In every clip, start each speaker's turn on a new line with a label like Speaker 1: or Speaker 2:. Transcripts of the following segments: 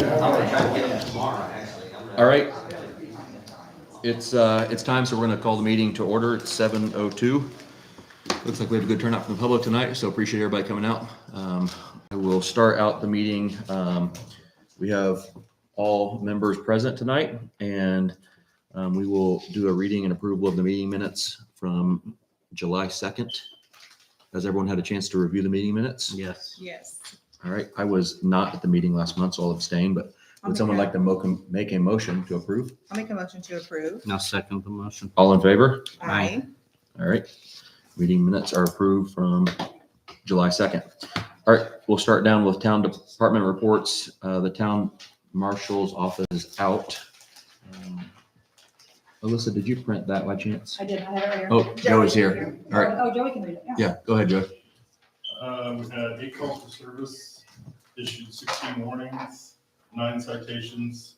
Speaker 1: I'm gonna try to get it tomorrow, actually.
Speaker 2: All right. It's time, so we're going to call the meeting to order. It's 7:02. Looks like we have a good turnout from the public tonight, so appreciate everybody coming out. I will start out the meeting. We have all members present tonight, and we will do a reading and approval of the meeting minutes from July 2nd. Has everyone had a chance to review the meeting minutes?
Speaker 3: Yes.
Speaker 4: Yes.
Speaker 2: All right. I was not at the meeting last month, so I'll abstain, but would someone like to make a motion to approve?
Speaker 4: I'll make a motion to approve.
Speaker 3: Now second the motion.
Speaker 2: All in favor?
Speaker 4: Aye.
Speaker 2: All right. Meeting minutes are approved from July 2nd. All right. We'll start down with town department reports. The town marshal's office is out. Alyssa, did you print that by chance?
Speaker 5: I did. I have it right here.
Speaker 2: Oh, Joey's here. All right.
Speaker 5: Oh, Joey can read it.
Speaker 2: Yeah, go ahead, Joey.
Speaker 6: We had 8 calls for service, issued 16 warnings, 9 citations,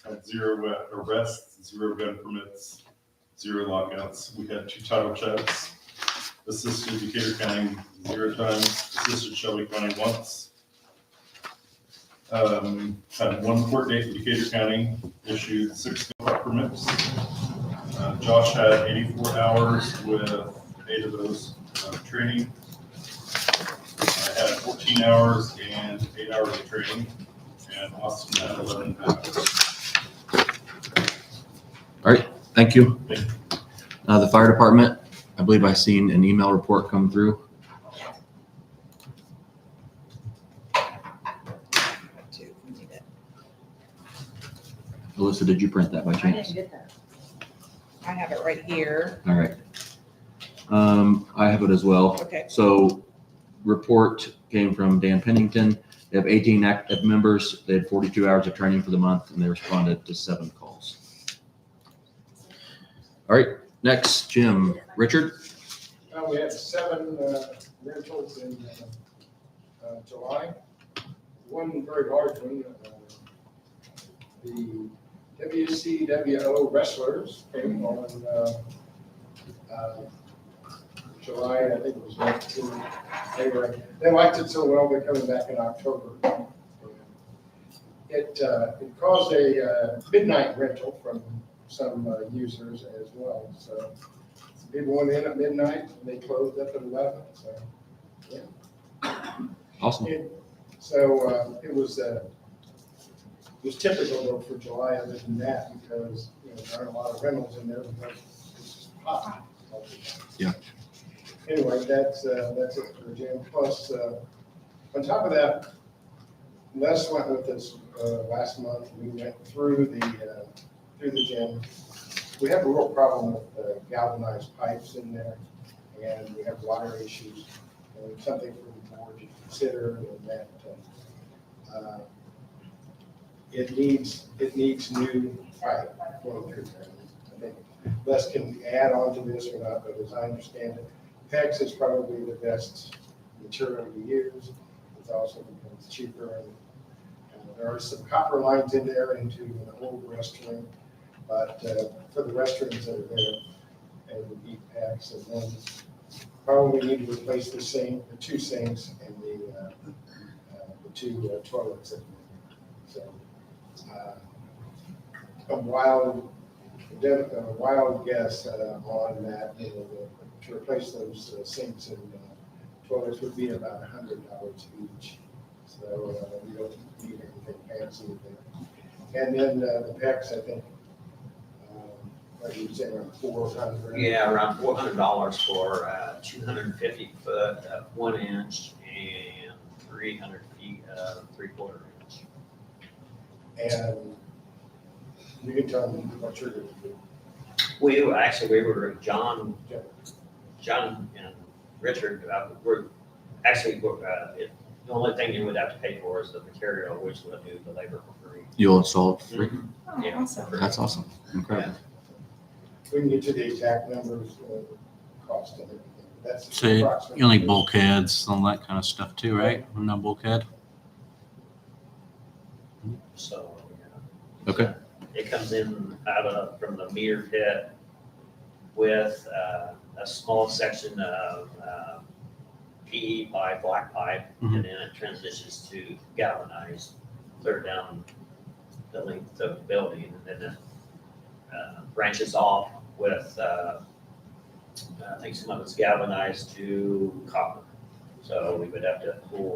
Speaker 6: had 0 arrests, 0 gun permits, 0 lockouts. We had 2 title checks, assisted Decatur County 0 times, assisted Shelby County once. Had 1 court date for Decatur County, issued 6 permits. Josh had 84 hours with 8 of those training. I had 14 hours and 8 hours of training, and Austin had 11 hours.
Speaker 2: All right. Thank you.
Speaker 6: Thank you.
Speaker 2: The fire department, I believe I've seen an email report come through. Alyssa, did you print that by
Speaker 5: I
Speaker 2: chance?
Speaker 5: didn't get that.
Speaker 4: I have it right here.
Speaker 2: All right. I have it as well.
Speaker 4: Okay.
Speaker 2: So report came from Dan Pennington. They have 18 active members. They had 42 hours of training for the month, and they responded to 7 calls. All right, next, Jim. Richard?
Speaker 7: We had 7 rentals in July. One very large one, the WCWO wrestlers came on July, I think it was 19. They liked it so well, they're coming back in October. It caused a midnight rental from some users as well. So people went in at midnight and they closed up at 11. So yeah.
Speaker 2: Awesome.
Speaker 7: So it was typical though for July. Other than that, because there aren't a lot of rentals in there because it's just hot.
Speaker 2: Yeah.
Speaker 7: Anyway, that's it for Jim. Plus, on top of that, Les went with us last month. We went through the gym. We have a real problem with galvanized pipes in there, and we have water issues. And something for the board to consider, and that it needs new pipe going through there. I think Les can add on to this or not, but as I understand it, PEX is probably the best material to use. It also becomes cheaper, and there are some copper lines in there into an old restroom, but for the restrooms that are there, it would be PEX, and then probably need to replace the 2 sinks and the 2 toilets. So a wild guess on that, to replace those sinks and toilets would be about $100 each. So we don't need anything fancy there. And then the PEX, I think, what you say, around $400.
Speaker 1: Yeah, around $400 for 250 foot of 1 inch and 300 feet of 3/4 inch.
Speaker 7: And you can tell me what you're going to do.
Speaker 1: We were John and Richard. The only thing you would have to pay for is the material, which would do the labor for free.
Speaker 2: You'll install it for free?
Speaker 4: Oh,
Speaker 1: Yeah.
Speaker 4: awesome.
Speaker 2: That's awesome. Incredible.
Speaker 7: We can get you the exact numbers, cost and everything. That's
Speaker 3: So you
Speaker 7: approximately-
Speaker 3: only bulkheads, all that kind of stuff too, right? No bulkhead.
Speaker 1: So
Speaker 2: Okay.
Speaker 1: it comes in from the meter pit with a small section of PE pipe, black pipe, and then it transitions to galvanized clear down the length of the building, and then it branches off with, I think some of it's galvanized to copper. So we would have to pull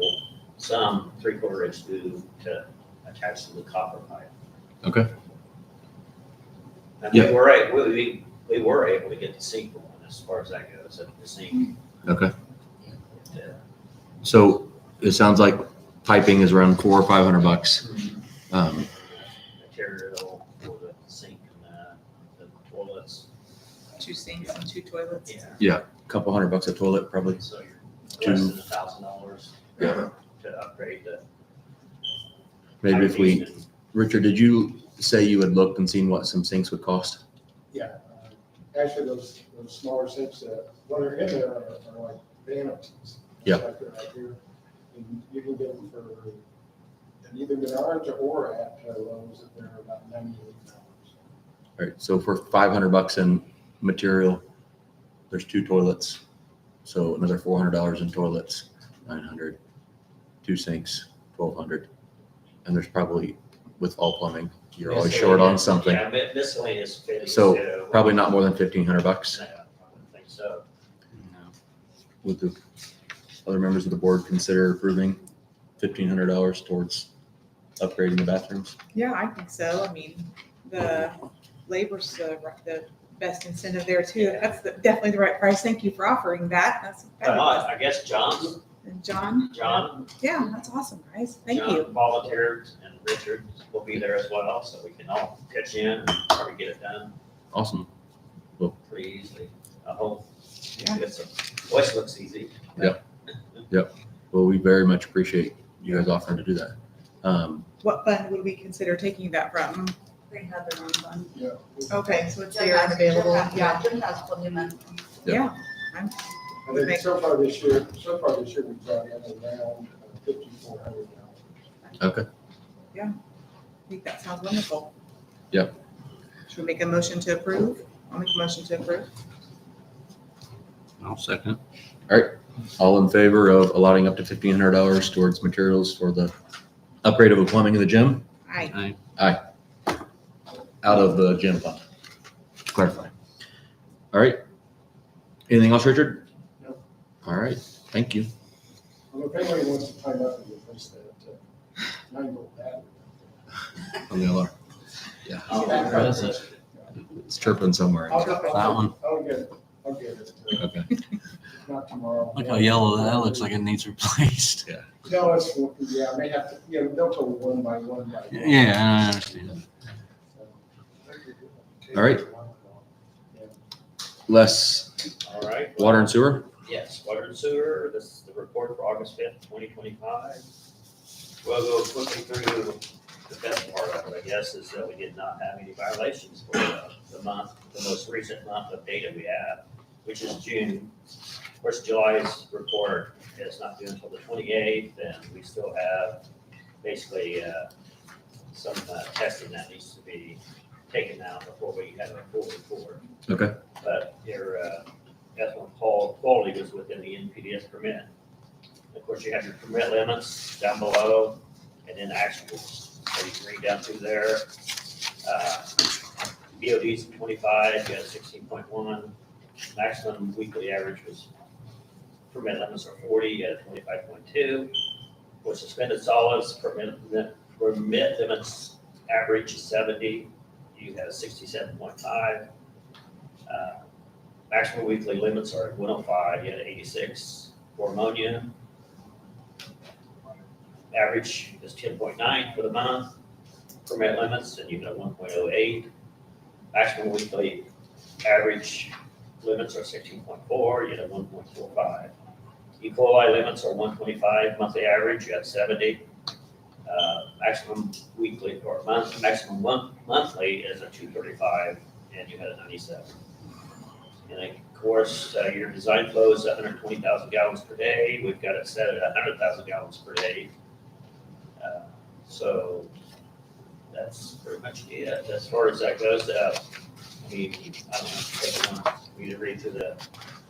Speaker 1: some 3/4 inch tube to attach to the copper pipe.
Speaker 2: Okay.
Speaker 1: And
Speaker 2: Yeah.
Speaker 1: we were able to get the sink going as far as that goes, at the sink.
Speaker 2: Okay.
Speaker 1: Yeah.
Speaker 2: So it sounds like piping is around $400 or $500.
Speaker 1: Material for the sink and the toilets.
Speaker 4: 2 sinks and 2 toilets.
Speaker 1: Yeah.
Speaker 2: Couple $100 a toilet, probably.
Speaker 1: So you're less than $1,000
Speaker 2: Yeah.
Speaker 1: to upgrade the.
Speaker 2: Maybe if we,
Speaker 1: piping and-
Speaker 2: Richard, did you say you had looked and seen what some sinks would cost?
Speaker 7: Yeah, actually, those smaller sinks, when they're in there are like vanities.
Speaker 2: Yeah.
Speaker 7: Like they're right here. And you can get them for, and either Menards or at Lowe's, if they're about $98.
Speaker 2: All right, so for $500 in material, there's 2 toilets. So another $400 in toilets, 900, 2 sinks, 1,200. And there's probably, with all plumbing, you're always short on something.
Speaker 1: Yeah, miscellaneous fittings.
Speaker 2: So,
Speaker 1: too.
Speaker 2: Probably not more than $1,500.
Speaker 1: No, I wouldn't think so.
Speaker 2: Would the other members of the board consider approving $1,500 towards upgrading the bathrooms?
Speaker 4: Yeah, I think so. I mean, the labor's the best incentive there too. That's definitely the right price. Thank you for offering that. That's fabulous.
Speaker 1: I guess John,
Speaker 4: And John? Yeah, that's awesome, guys. Thank you.
Speaker 1: John volunteered, and Richard will be there as well, so we can all pitch in and try to get it done
Speaker 2: Awesome.
Speaker 1: pretty easily. I hope.
Speaker 4: Yeah.
Speaker 1: Voice looks easy.
Speaker 2: Well, we very much appreciate you guys offering to do that.
Speaker 4: What fund would we consider taking that from?
Speaker 5: They have their own fund.
Speaker 7: Yeah.
Speaker 4: Okay, so it's
Speaker 5: Jim
Speaker 4: there
Speaker 5: has-
Speaker 4: and available.
Speaker 5: Yeah, Jim has plenty of money.
Speaker 4: Yeah.
Speaker 7: I think so far this year, we've brought in around $5,400.
Speaker 2: Okay.
Speaker 4: I think that sounds wonderful.
Speaker 2: Yep.
Speaker 4: Should we make a motion to approve? I'll make a motion to approve.
Speaker 3: I'll second.
Speaker 2: All in favor of allotting up to $1,500 towards materials for the upgrade of the plumbing in the gym?
Speaker 4: Aye.
Speaker 2: Out of the gym fund. Clarify. All right. Anything else, Richard?
Speaker 7: No.
Speaker 2: All right, thank you.
Speaker 7: Well, if anybody wants to time up and replace that 9-volt battery.
Speaker 2: On the alarm. Yeah,
Speaker 3: What is it?
Speaker 2: it's chirping somewhere.
Speaker 3: That one?
Speaker 7: I'll get it.
Speaker 2: Okay.
Speaker 7: Not tomorrow.
Speaker 3: Look how yellow that looks like it needs replaced.
Speaker 7: No, it's, yeah, I may have to, they'll go one by one.
Speaker 3: Yeah, I understand.
Speaker 2: All right. Les,
Speaker 1: All right.
Speaker 2: water and sewer?
Speaker 1: Yes, water and sewer, this is the report for August 5th, 2025. We'll go quickly through the best part of it, I guess, is that we did not have any violations for the month, the most recent month of data we have, which is June. Of course, July's report is not due until the 28th, and we still have basically some testing that needs to be taken out before we have a full report.
Speaker 2: Okay.
Speaker 1: But your ethanol quality was within the NPDS permit. Of course, you have your permit limits down below, and then actuals. So you can read down through there. BOD's 25, you had 16.1. Maximum weekly average was, permit limits are 40, you had 25.2. For suspended solids, permit limits average is 70, you had 67.5. Maximum weekly limits are 105, you had 86. For ammonia, average is 10.9 for the month. Permit limits, and you got 1.08. Maximum weekly average limits are 16.4, you had 1.45. E. coli limits are 125, monthly average, you had 70. Maximum weekly or maximum monthly is a 235, and you had a 97. And of course, your design flow is 120,000 gallons per day. We've got it set at 100,000 gallons per day. So that's pretty much it. As far as that goes, I mean, I don't know, take a moment for me to read through the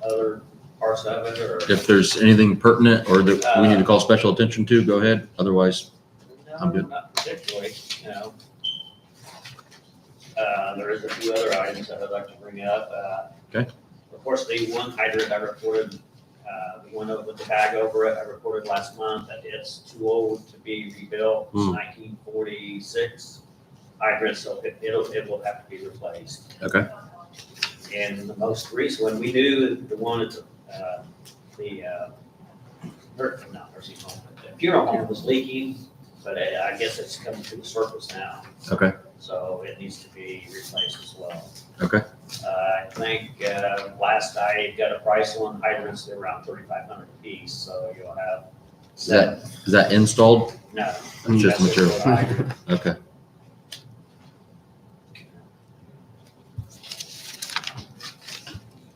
Speaker 1: other parts of it, or.
Speaker 2: If there's anything pertinent or that we need to call special attention to, go ahead. Otherwise, I'm good.
Speaker 1: No, particularly, you know. There is a few other items that I'd like to bring up.
Speaker 2: Okay.
Speaker 1: Of course, the one hydrant I reported, the one with the bag over it, I reported last month that it's too old to be rebuilt. It's 1946 hydrant, so it will have to be replaced.
Speaker 2: Okay.
Speaker 1: And the most recent one, we knew the one at not nursing home, but the funeral home was leaking, but I guess it's coming to the surface now.
Speaker 2: Okay.
Speaker 1: So it needs to be replaced as well.
Speaker 2: Okay.
Speaker 1: I think last I got a price on hydrants, they're around 3,500 a piece, so you'll have.
Speaker 2: Is that installed?
Speaker 1: No.
Speaker 2: It's just
Speaker 1: that's
Speaker 2: material.
Speaker 1: what I-
Speaker 2: Okay.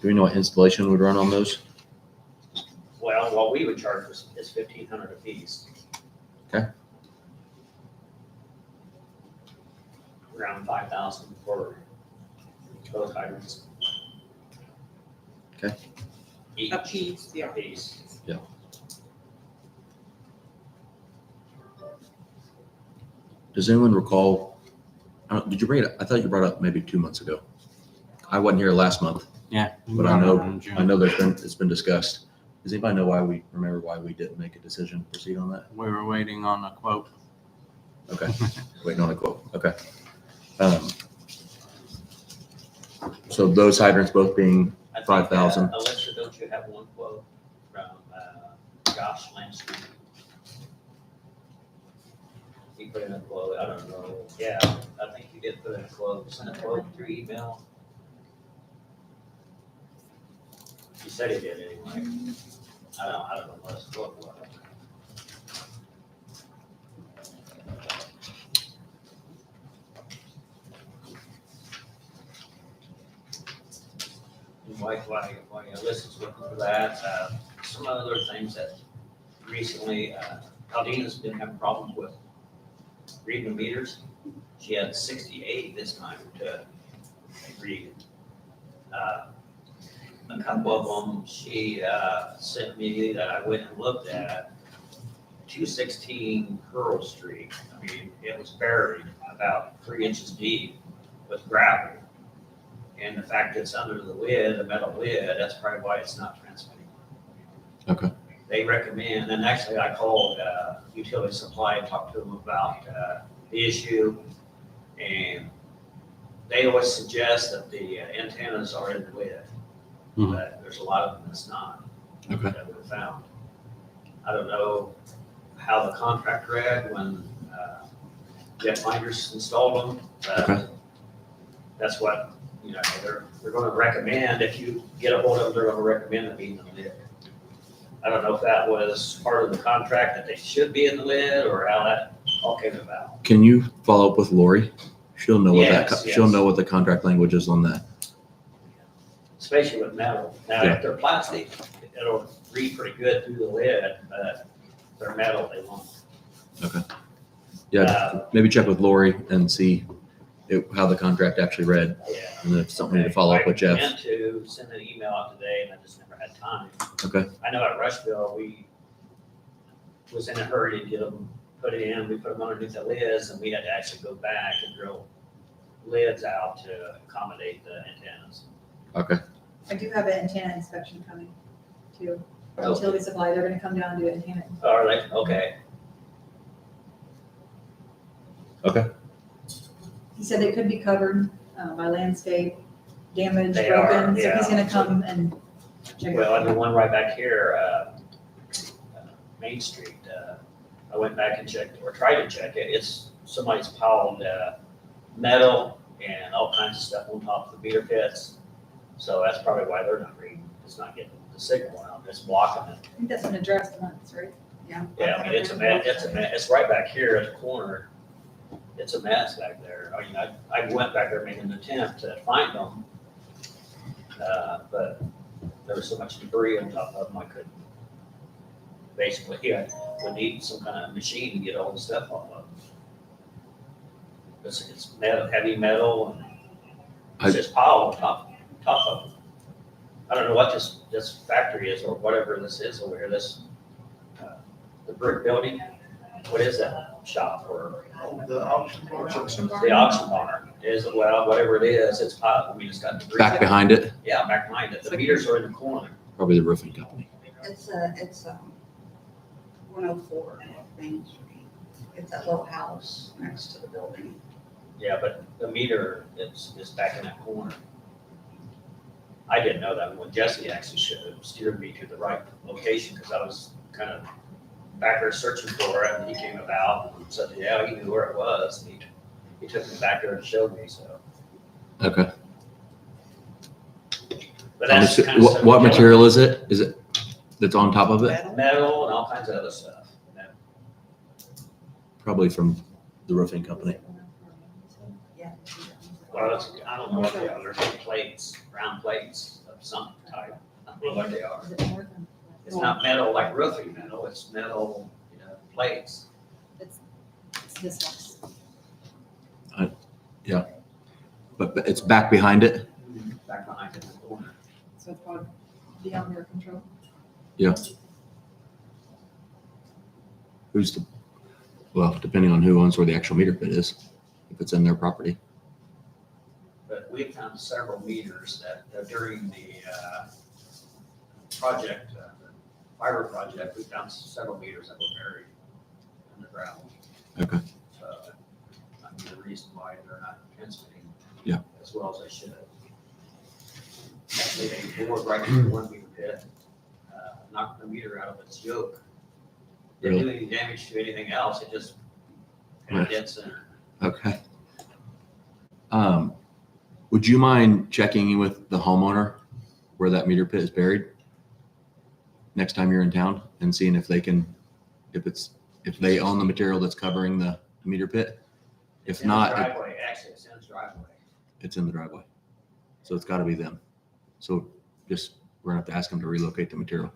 Speaker 2: Do we know what installation would run on those?
Speaker 1: Well, what we would charge is 1,500 a piece.
Speaker 2: Okay.
Speaker 1: Around 5,000 for both hydrants.
Speaker 2: Okay.
Speaker 1: Each.
Speaker 4: A piece, yeah.
Speaker 1: A piece.
Speaker 2: Does anyone recall, did you bring it up? I thought you brought it up maybe 2 months ago. I wasn't here last month,
Speaker 3: Yeah.
Speaker 2: but I know it's been discussed. Does anybody know remember why we didn't make a decision to proceed on that?
Speaker 3: We were waiting on a quote.
Speaker 2: Okay, waiting on a quote, okay. So those hydrants both being
Speaker 1: I think,
Speaker 2: 5,000.
Speaker 1: Alyssa, don't you have one quote from Josh Lansky? He put in a quote, I don't know, yeah, I think you did put in a quote, send a quote through email. He said he did anyway. I don't know what his quote was. And while Alyssa's looking for that, some other things that recently, Aldina's been having problems with reading the meters. She had 68 this time to read. A couple of them, she sent me that I went and looked at, 216 Pearl Street. I mean, it was buried about 3 inches deep with gravel. And the fact it's under the lid, the metal lid, that's probably why it's not transmitting.
Speaker 2: Okay.
Speaker 1: They recommend, and actually I called utility supply and talked to them about the issue. And they always suggest that the antennas are in the lid.
Speaker 3: Mhm.
Speaker 1: But there's a lot of them that's not.
Speaker 2: Okay.
Speaker 1: That were found. I don't know how the contract read when Jeff Minders installed them.
Speaker 2: Okay.
Speaker 1: That's what, they're gonna recommend, if you get a hold of them, they're gonna recommend it being in the lid. I don't know if that was part of the contract that they should be in the lid or how that all came about.
Speaker 2: Can you follow up with Lori? She'll know
Speaker 1: Yes,
Speaker 2: she'll
Speaker 1: yes.
Speaker 2: know what the contract language is on that.
Speaker 1: Especially with metal. Now,
Speaker 2: Yeah.
Speaker 1: if they're plastic, it'll read pretty good through the lid, but if they're metal, they won't.
Speaker 2: Yeah, maybe check with Lori and see how the contract actually read,
Speaker 1: Yeah.
Speaker 2: and then if something we need to follow up with
Speaker 1: I
Speaker 2: Jeff.
Speaker 1: meant to send an email out today and I just never had time.
Speaker 2: Okay.
Speaker 1: I know at Rushville, we was in a hurry to get them put in. We put them underneath the lids and we had to actually go back and drill lids out to accommodate the antennas.
Speaker 2: Okay.
Speaker 5: I do have an antenna inspection coming too.
Speaker 1: Oh.
Speaker 5: Utility supply, they're gonna come down and do antenna.
Speaker 1: All right, okay.
Speaker 2: Okay.
Speaker 5: He said they could be covered by landscape, damaged,
Speaker 1: They are,
Speaker 5: broken, so he's
Speaker 1: yeah.
Speaker 5: gonna come and check it
Speaker 1: Well, and the
Speaker 5: out.
Speaker 1: one right back here, Main Street, I went back and checked, or tried to check it. It's, somebody's piled metal and all kinds of stuff on top of the meter pits. So that's probably why they're not reading. It's not getting the signal out. It's blocking it.
Speaker 5: I think that's been addressed once, right? Yeah.
Speaker 1: Yeah, I mean, it's a mess. It's right back here at the corner. It's a mess back there. I mean, I went back there, made an attempt to find them. But there was so much debris on top of them, I couldn't. Basically, yeah, would need some kind of machine to get all the stuff off of them. It's metal, heavy metal, and it's just piled on top of them. I don't know what this factory is or whatever this is over here, the brick building. What is that? shop or
Speaker 8: The auction barn.
Speaker 1: the auction barn is, well, whatever it is, it's pot, I mean, it's got.
Speaker 2: Back behind it,
Speaker 1: Yeah, back behind it. The meters are in the corner.
Speaker 2: probably the roofing company.
Speaker 5: It's 104 Main Street. It's that little house next to the building.
Speaker 1: Yeah, but the meter is back in that corner. I didn't know that when Jesse actually should have steered me to the right location because I was kind of back there searching for it and he came about and said, yeah, he knew where it was. And he took me back there and showed me, so.
Speaker 2: Okay.
Speaker 1: But that's kind of.
Speaker 2: What material is it? Is it, that's on top of it?
Speaker 1: Metal and all kinds of other stuff.
Speaker 2: Probably from the roofing company.
Speaker 5: Yeah.
Speaker 1: Well, it's, I don't know what they are. They're plates, round plates of some type. I don't know what they are. It's not metal like roofing metal, it's metal, plates.
Speaker 5: It's this
Speaker 2: But it's back behind it?
Speaker 1: Back behind in the corner.
Speaker 5: So it's called beyond their control.
Speaker 2: Who's the, well, depending on who owns where the actual meter pit is, if it's in their property.
Speaker 1: But we found several meters that during the project, the fiber project, we found several meters that were buried underground.
Speaker 2: Okay.
Speaker 1: So, I mean, the reason why they're not transmitting.
Speaker 2: Yeah.
Speaker 1: As well as they should have. Actually, they bored right through the 1 meter pit, knocked the meter out of its yoke. Didn't do any damage to anything else, it just kind of dead center.
Speaker 2: Okay. Would you mind checking with the homeowner where that meter pit is buried next time you're in town and seeing if they can, if they own the material that's covering the meter pit? If not,
Speaker 1: Driveway, actually, it's in the driveway.
Speaker 2: it's in the driveway. So it's gotta be them. So just, we're gonna have to ask them to relocate the material.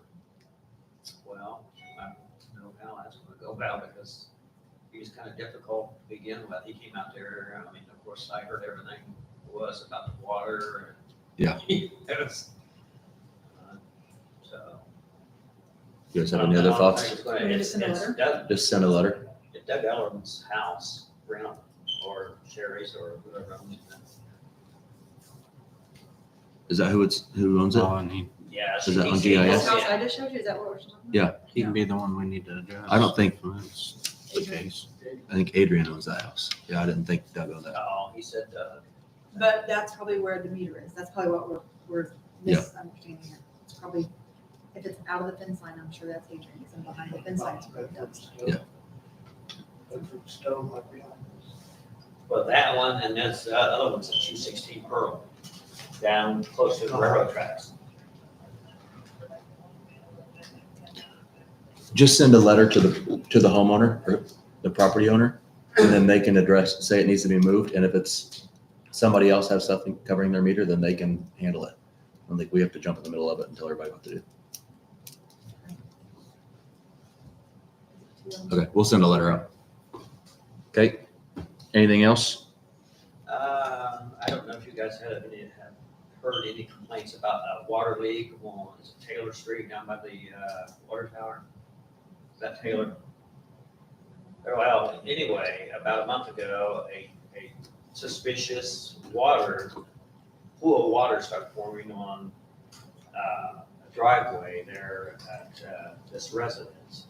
Speaker 1: Well, I don't know how that's gonna go about because he was kind of difficult to begin with. He came out there, I mean, of course, I heard everything was about the water.
Speaker 2: Yeah.
Speaker 1: It was, so.
Speaker 2: You guys have any other thoughts?
Speaker 1: It's Doug,
Speaker 2: Just send a letter.
Speaker 1: it's Doug Ellerman's house, Brown, or Sherry's, or whoever owns it.
Speaker 2: Is that who owns it?
Speaker 3: Oh, and he
Speaker 1: Yeah.
Speaker 2: Is that on
Speaker 1: he-
Speaker 2: GIS?
Speaker 5: This house I just showed you, is that what we're talking about?
Speaker 2: Yeah.
Speaker 3: he can be the one we need to address.
Speaker 2: I don't think-
Speaker 3: if that's the case.
Speaker 2: I think Adrian owns that house. Yeah, I didn't think Doug owned that.
Speaker 1: Oh, he said,
Speaker 5: But that's probably where the meter is. That's probably what we're
Speaker 2: Yeah.
Speaker 5: misunderstanding here. It's probably, if it's out of the fence line, I'm sure that's Adrian's, and behind the fence line is probably Doug's.
Speaker 2: Yeah.
Speaker 8: Stone might be on this.
Speaker 1: well, that one, and this other one's a 216 Pearl, down close to the railroad tracks.
Speaker 2: Just send a letter to the homeowner or the property owner, and then they can address, say it needs to be moved, and if it's somebody else has something covering their meter, then they can handle it. I don't think we have to jump in the middle of it and tell everybody what to do. Okay, we'll send a letter out. Okay, anything else?
Speaker 1: I don't know if you guys have heard any complaints about a water leak on Taylor Street down by the water tower. Is that Taylor? Well, anyway, about a month ago, a suspicious pool of water started forming on a driveway there at this residence.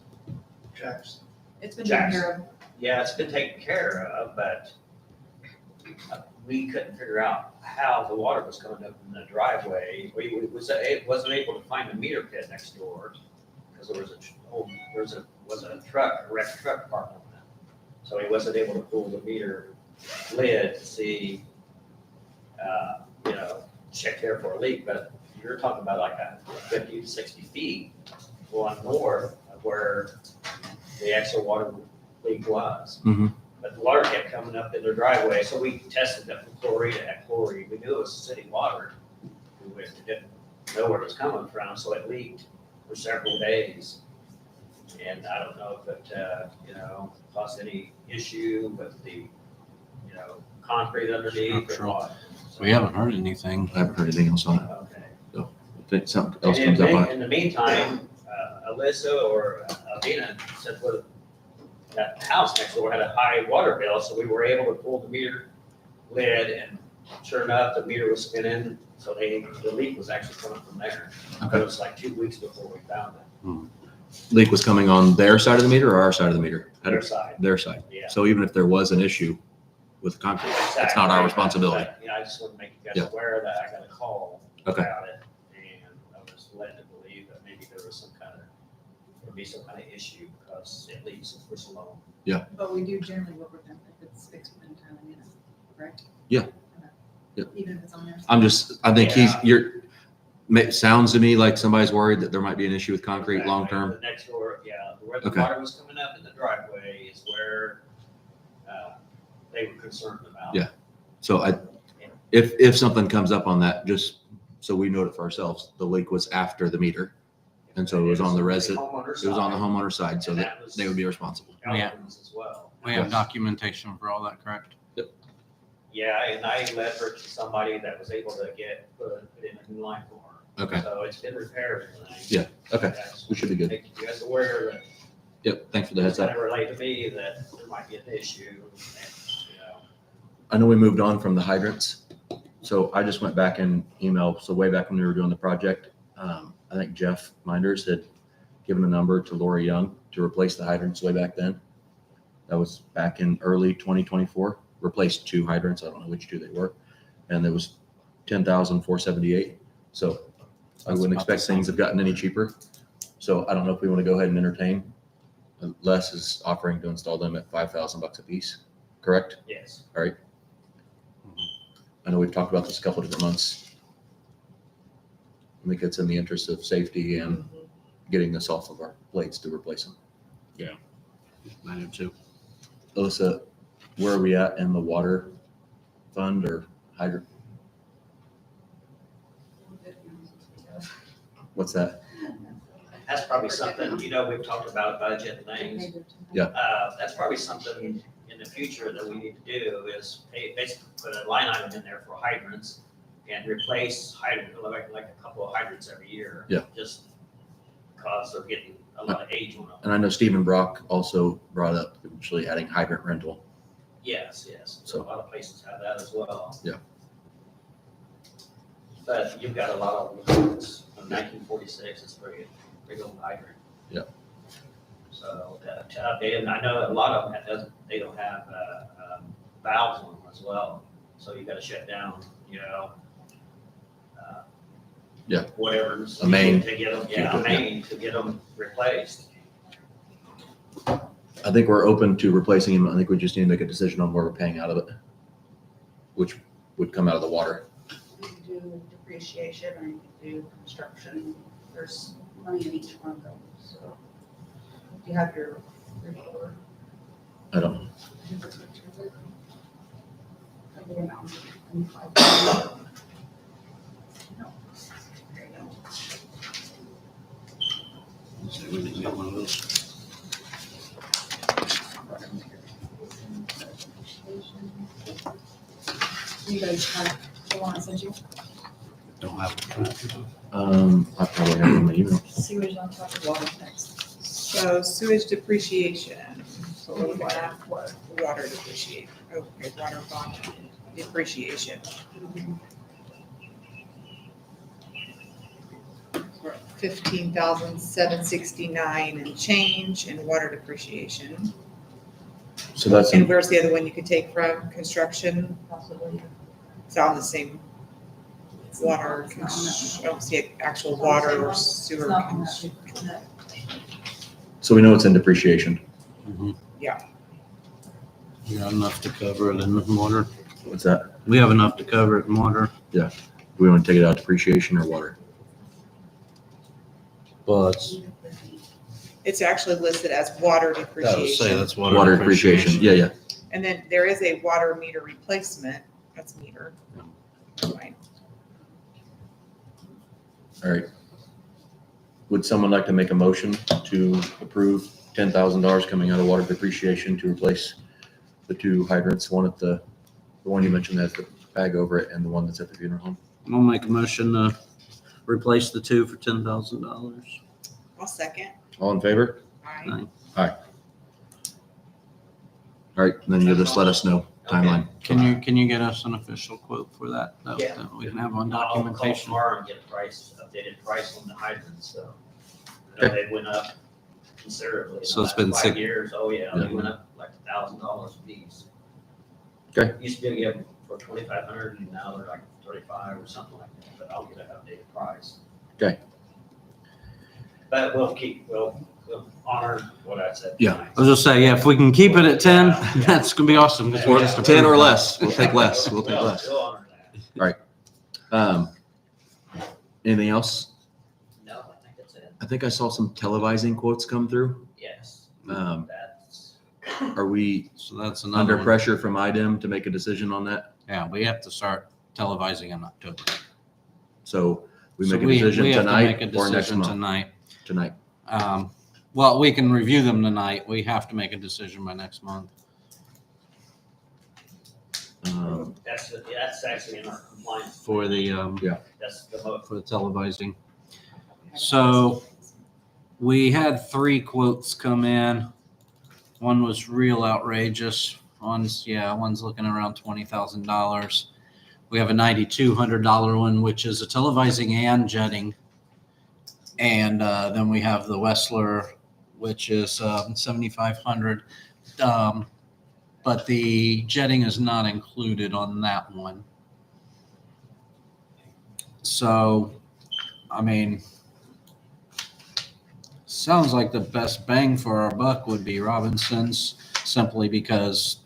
Speaker 8: Jackson.
Speaker 5: It's been taken care of.
Speaker 1: Yeah, it's been taken care of, but we couldn't figure out how the water was coming up in the driveway. We wasn't able to find the meter pit next door because there was a wrecked truck parked on that. So he wasn't able to pull the meter lid to see, check there for a leak. But you're talking about like a 50 to 60 feet going north of where the actual water leak was.
Speaker 2: Mhm.
Speaker 1: But the water kept coming up in their driveway, so we tested it for chlorine, it had chlorine. We knew it was city water. We didn't know where it was coming from, so it leaked for several days. And I don't know if it, caused any issue with the, concrete underneath or
Speaker 3: Structural.
Speaker 1: what. So,
Speaker 3: We haven't heard anything.
Speaker 2: I haven't heard anything else on it.
Speaker 1: Okay.
Speaker 2: If something else
Speaker 1: And
Speaker 2: comes up on it.
Speaker 1: in the meantime, Alyssa or Alina said, well, that house next door had a high water bill, so we were able to pull the meter lid, and sure enough, the meter was spinning, so the leak was actually coming from there.
Speaker 2: Okay.
Speaker 1: It was like 2 weeks before we found it,
Speaker 2: Leak was coming on their side of the meter or our side of the meter?
Speaker 1: their side,
Speaker 2: Their side.
Speaker 1: yeah.
Speaker 2: So even if there was an issue with the concrete, it's not our responsibility.
Speaker 1: Yeah, I just want to make you
Speaker 2: Yeah.
Speaker 1: guys aware that I got a call
Speaker 2: Okay.
Speaker 1: about it, and I was led to believe that maybe there was there'd be some kind of issue because it leaks for so long.
Speaker 5: But we do generally work with them if it's fixed within time limit, correct?
Speaker 2: Yeah.
Speaker 5: Okay.
Speaker 2: Yeah.
Speaker 5: Even if it's on there.
Speaker 2: I think
Speaker 1: Yeah.
Speaker 2: sounds to me like somebody's worried that there might be an issue with concrete
Speaker 1: Exactly.
Speaker 2: long-term.
Speaker 1: The next door, yeah, where the
Speaker 2: Okay.
Speaker 1: water was coming up in the driveway is where they were concerned about.
Speaker 2: Yeah. So if something comes up on that, just so we know it for ourselves, the leak was after the meter. And so it was on the resident, it was on the homeowner's side, so that they would be responsible.
Speaker 3: Yeah.
Speaker 1: As well.
Speaker 3: We have documentation for all that, correct?
Speaker 1: Yeah, and I led her to somebody that was able to put in a new line for her.
Speaker 2: Okay.
Speaker 1: So it's been repaired. and
Speaker 2: Yeah, okay.
Speaker 1: that's-
Speaker 2: We should be good.
Speaker 1: Make you guys aware that
Speaker 2: Yep, thanks for the
Speaker 1: it's
Speaker 2: heads up.
Speaker 1: gonna relate to me that there might be an issue, and,
Speaker 2: I know we moved on from the hydrants, so I just went back and emailed, so way back when we were doing the project, I think Jeff Minders had given a number to Lori Young to replace the hydrants way back then. That was back in early 2024, replaced 2 hydrants, I don't know which 2 they were, and it was 10,478. So I wouldn't expect things have gotten any cheaper. So I don't know if we want to go ahead and entertain. Les is offering to install them at $5,000 a piece, correct?
Speaker 1: yes.
Speaker 2: I know we've talked about this a couple of different months. I think it's in the interest of safety and getting this off of our plates to replace them.
Speaker 3: I do too.
Speaker 2: Alyssa, where are we at in the water fund or hydrant? What's that?
Speaker 1: That's probably something, we've talked about budget things. That's probably something in the future that we need to do is basically put a line item in there for hydrants and replace like a couple of hydrants every year.
Speaker 2: Yeah.
Speaker 1: Just because they're getting a lot of age on them.
Speaker 2: And I know Stephen Brock also brought up potentially adding hydrant rental.
Speaker 1: Yes. So a lot of places have that as well.
Speaker 2: Yeah.
Speaker 1: But you've got a lot of hydrants from 1946, it's pretty old hydrant.
Speaker 2: Yeah.
Speaker 1: So, and I know a lot of them they don't have valves on them as well, so you gotta shut down,
Speaker 2: Yeah.
Speaker 1: whatever's
Speaker 2: A main.
Speaker 1: needed to get them, a main to get them replaced.
Speaker 2: I think we're open to replacing them. I think we just need to make a decision on where we're paying out of it, which would come out of the water.
Speaker 9: You can do depreciation or you can do construction. There's money in each one of those, so. You have your report.
Speaker 2: I don't know.
Speaker 9: Of the amount. And No. There you go.
Speaker 3: So we need to get one of those.
Speaker 5: You guys have the one I sent you?
Speaker 3: Don't have it.
Speaker 2: I probably have it in my email.
Speaker 5: Sewage on top of water next.
Speaker 4: So sewage depreciation, so we're looking at what, water depreciation, okay, water bond depreciation. We're at 15,769 and change in water depreciation.
Speaker 2: So that's,
Speaker 4: And where's the other one you could take from? Construction?
Speaker 5: Possibly.
Speaker 4: It's all the same. Water, I don't see actual water or
Speaker 5: It's
Speaker 4: sewer.
Speaker 5: not on that. No.
Speaker 2: so we know it's in depreciation.
Speaker 4: Yeah.
Speaker 3: We have enough to cover it in water.
Speaker 2: What's that?
Speaker 3: We have enough to cover it in water.
Speaker 2: We want to take it out depreciation or water?
Speaker 3: Well, that's,
Speaker 4: It's actually listed as water
Speaker 3: I would say
Speaker 4: depreciation.
Speaker 3: that's water.
Speaker 2: Water depreciation, yeah.
Speaker 4: And then there is a water meter replacement, that's meter. Fine.
Speaker 2: All right. Would someone like to make a motion to approve $10,000 coming out of water depreciation to replace the 2 hydrants, one at the one you mentioned that has the bag over it and the one that's at the funeral home?
Speaker 3: I'll make a motion to replace the 2 for $10,000.
Speaker 4: I'll second.
Speaker 2: All in favor?
Speaker 4: Aye.
Speaker 3: Aye.
Speaker 2: All right, then you'll just let us know timeline.
Speaker 3: Can you get us an official quote for that?
Speaker 1: Yeah.
Speaker 3: That we can have on
Speaker 1: I'll call
Speaker 3: documentation.
Speaker 1: tomorrow and get a price, updated price on the hydrants, so. I know they went up considerably. in the
Speaker 3: So it's
Speaker 1: last
Speaker 3: been
Speaker 1: 5 years. Oh, yeah,
Speaker 2: Yeah.
Speaker 1: they went up like $1,000 a piece.
Speaker 2: Okay.
Speaker 1: Used to be able to get them for 2,500 and now they're like 35 or something like that, but I'll get an updated price.
Speaker 2: Okay.
Speaker 1: But we'll honor what I said.
Speaker 2: Yeah.
Speaker 1: tonight.
Speaker 3: I was just saying, yeah, if we can keep it at 10,
Speaker 1: Yeah.
Speaker 3: that's gonna be awesome. 'cause we
Speaker 2: Or
Speaker 3: just
Speaker 2: 10 or
Speaker 3: approved
Speaker 2: less. We'll take less. We'll take
Speaker 1: We'll-
Speaker 2: less.
Speaker 1: We'll honor that.
Speaker 2: Anything else?
Speaker 1: No, I think that's it.
Speaker 2: I think I saw some televising quotes come through.
Speaker 1: Yes.
Speaker 2: Are
Speaker 3: that.
Speaker 2: we
Speaker 3: So that's
Speaker 2: under
Speaker 3: another one.
Speaker 2: pressure from IDEM to make a decision on that?
Speaker 3: Yeah, we have to start televising in October.
Speaker 2: So we
Speaker 3: So
Speaker 2: make a decision
Speaker 3: we have to
Speaker 2: tonight
Speaker 3: make a
Speaker 2: or next
Speaker 3: decision
Speaker 2: month?
Speaker 3: Tonight.
Speaker 2: Tonight.
Speaker 3: Well, we can review them tonight. We have to make a decision by next month.
Speaker 1: That's actually in our compliance.
Speaker 3: For the,
Speaker 1: That's the most.
Speaker 3: for the televising. So we had 3 quotes come in. One was real outrageous. One's looking around $20,000. We have a $9,200 one, which is a televising and jetting. And then we have the Wessler, which is $7,500. But the jetting is not included on that one. So, I mean, sounds like the best bang for our buck would be Robinson's, simply because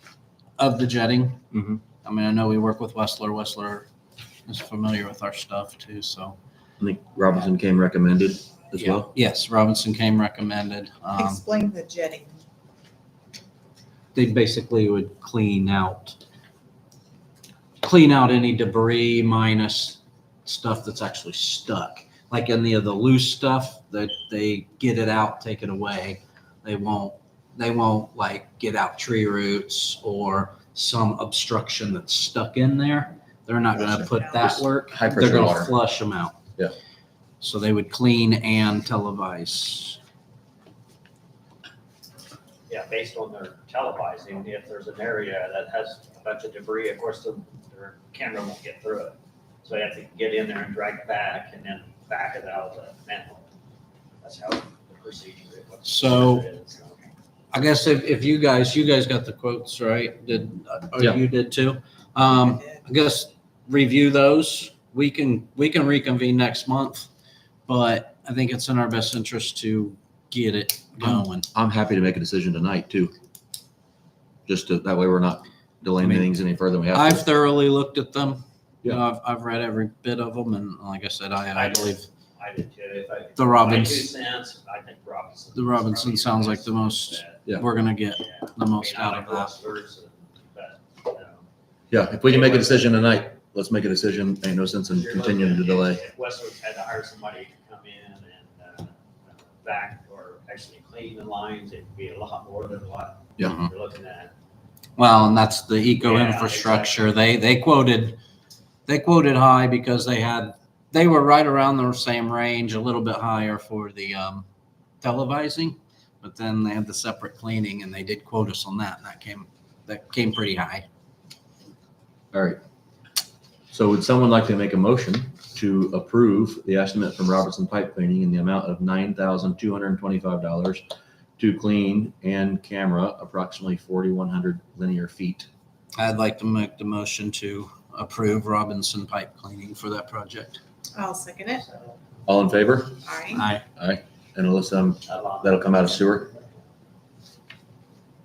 Speaker 3: of the jetting.
Speaker 2: Mhm.
Speaker 3: I mean, I know we work with Wessler. Wessler is familiar with our stuff too, so.
Speaker 2: I think Robinson came recommended as
Speaker 3: Yeah.
Speaker 2: well.
Speaker 3: Yes, Robinson came recommended.
Speaker 4: Explain the jetting.
Speaker 3: They basically would clean out any debris minus stuff that's actually stuck. Like any of the loose stuff, that they get it out, take it away. They won't like get out tree roots or some obstruction that's stuck in there. They're not gonna put that work.
Speaker 2: High
Speaker 3: They're
Speaker 2: pressure
Speaker 3: gonna
Speaker 2: water.
Speaker 3: flush them out.
Speaker 2: Yeah.
Speaker 3: So they would clean and televise.
Speaker 1: Yeah, based on their televising, if there's an area that has a bunch of debris, of course, their camera won't get through it. So they have to get in there and drag it back and then back it out of the manhole. That's how the procedure is.
Speaker 3: So- I guess if you guys got the quotes, right?
Speaker 2: Yeah.
Speaker 3: You did too? I guess review those. We can reconvene next month, but I think it's in our best interest to get it going.
Speaker 2: I'm happy to make a decision tonight too. That way we're not delaying
Speaker 3: I mean,
Speaker 2: things any further than we have
Speaker 3: I've
Speaker 2: to.
Speaker 3: thoroughly looked at them. You know, I've read every bit of them, and like I said, I believe
Speaker 1: I did too. If I-
Speaker 3: The Robbins-
Speaker 1: my 2 cents, I think Robinson.
Speaker 3: the Robinson sounds like the most,
Speaker 2: Yeah.
Speaker 3: we're gonna get
Speaker 1: Yeah.
Speaker 3: the most
Speaker 1: I mean, I
Speaker 3: out
Speaker 1: like
Speaker 3: of that.
Speaker 1: Westlers, but, you know,
Speaker 2: Yeah, if we can make a decision tonight, let's make a decision. Ain't no sense in
Speaker 1: you're
Speaker 2: continuing to
Speaker 1: looking at-
Speaker 2: delay.
Speaker 1: If Westlers had to hire somebody to come in and back or actually clean the lines, it'd be a lot more than what
Speaker 2: Yeah.
Speaker 1: you're looking at.
Speaker 3: Well, and that's the eco
Speaker 1: Yeah,
Speaker 3: infrastructure. They quoted high because they were right around the same range, a little bit higher for the televising, but then they had the separate cleaning and they did quote us on that, and that came pretty high.
Speaker 2: All right. So would someone like to make a motion to approve the estimate from Robertson Pipe Cleaning in the amount of $9,225 to clean and camera approximately 4,100 linear feet?
Speaker 3: I'd like to make the motion to approve Robinson Pipe Cleaning for that project.
Speaker 4: I'll second it.
Speaker 2: All in favor?
Speaker 4: Aye.
Speaker 3: Aye.
Speaker 2: And Alyssa,
Speaker 1: Along-
Speaker 2: that'll come out of sewer?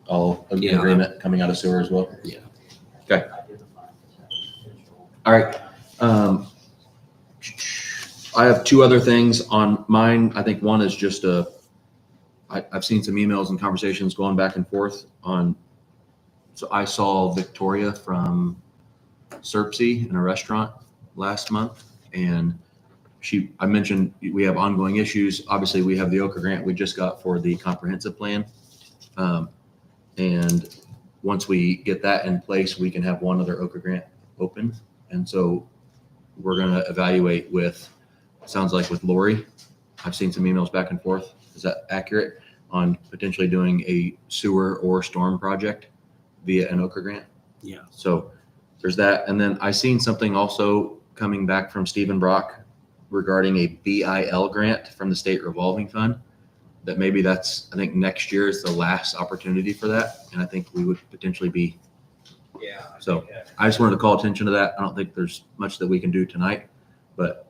Speaker 2: All in
Speaker 3: Yeah.
Speaker 2: agreement coming out of sewer as well?
Speaker 3: Yeah.
Speaker 2: Okay. All right. I have 2 other things on mine. I think one is just I've seen some emails and conversations going back and forth on, so I saw Victoria from Serpsey in a restaurant last month, and I mentioned we have ongoing issues. Obviously, we have the Okra grant we just got for the comprehensive plan. And once we get that in place, we can have one other Okra grant open. And so we're going to evaluate sounds like with Lori. I've seen some emails back and forth. Is that accurate? On potentially doing a sewer or storm project via an Okra grant.
Speaker 3: Yeah.
Speaker 2: So there's that. And then I seen something also coming back from Stephen Brock regarding a BIL grant from the state revolving fund. That maybe that's, I think next year is the last opportunity for that. And I think we would potentially be,
Speaker 1: Yeah.
Speaker 2: So, I just wanted to call attention to that. I don't think there's much that we can do tonight, but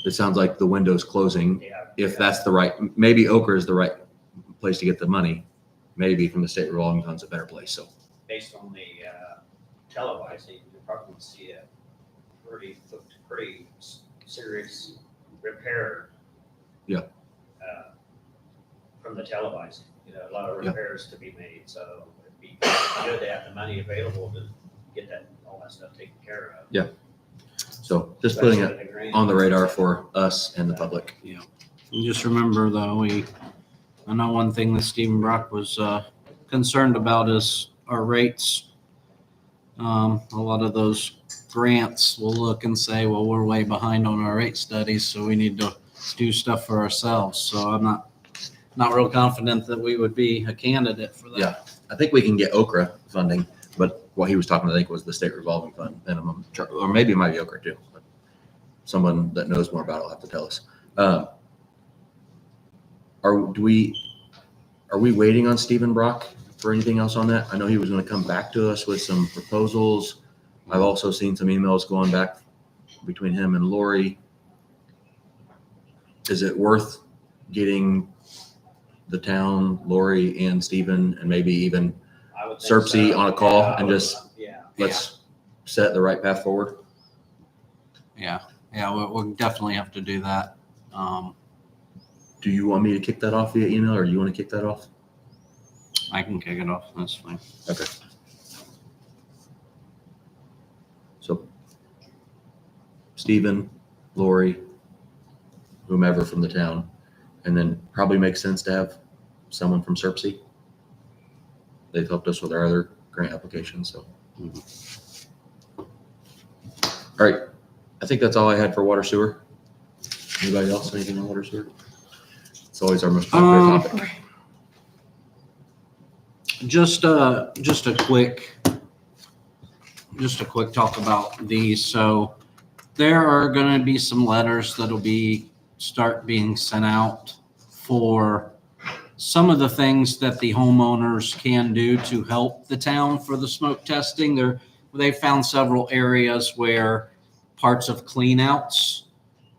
Speaker 2: it sounds like the window's closing.
Speaker 1: Yeah.
Speaker 2: If that's the right, maybe Okra is the right place to get the money. Maybe from the state revolving fund's a better place. So
Speaker 1: Based on the televising, you probably see a pretty serious repair.
Speaker 2: Yeah.
Speaker 1: From the televising, a lot of
Speaker 2: Yeah.
Speaker 1: repairs to be made, so it'd be good to have the money available to get all that stuff taken care of.
Speaker 2: Yeah. so just putting it
Speaker 1: Especially the grant.
Speaker 2: on the radar for us and the public.
Speaker 3: And just remember though, I know one thing that Stephen Brock was concerned about is our rates. A lot of those grants will look and say, well, we're way behind on our rate studies, so we need to do stuff for ourselves. So I'm not real confident that we would be a candidate for that.
Speaker 2: Yeah. I think we can get Okra funding, but what he was talking about, I think, was the state revolving fund minimum, or maybe it might be Okra too. But someone that knows more about it will have to tell us. Are we waiting on Stephen Brock for anything else on that? I know he was going to come back to us with some proposals. I've also seen some emails going back between him and Lori. Is it worth getting the town, Lori and Stephen, and maybe even
Speaker 1: I would think
Speaker 2: Serpsey
Speaker 1: so.
Speaker 2: on a call
Speaker 1: Yeah, I
Speaker 2: and
Speaker 1: would-
Speaker 2: just
Speaker 1: Yeah.
Speaker 2: let's set the right path forward?
Speaker 3: Yeah, we'll definitely have to do that.
Speaker 2: Do you want me to kick that off via email, or do you want to kick that off?
Speaker 3: I can kick it off. That's fine.
Speaker 2: Okay. So Stephen, Lori, whomever from the town, and then probably makes sense to have someone from Serpsey. They've helped us with our other grant applications, so. All right, I think that's all I had for water sewer. Anybody else, anything on water sewer? It's always our most popular topic.
Speaker 3: Just a quick talk about these. So there are going to be some letters that'll start being sent out for some of the things that the homeowners can do to help the town for the smoke testing. They found several areas where parts of cleanouts,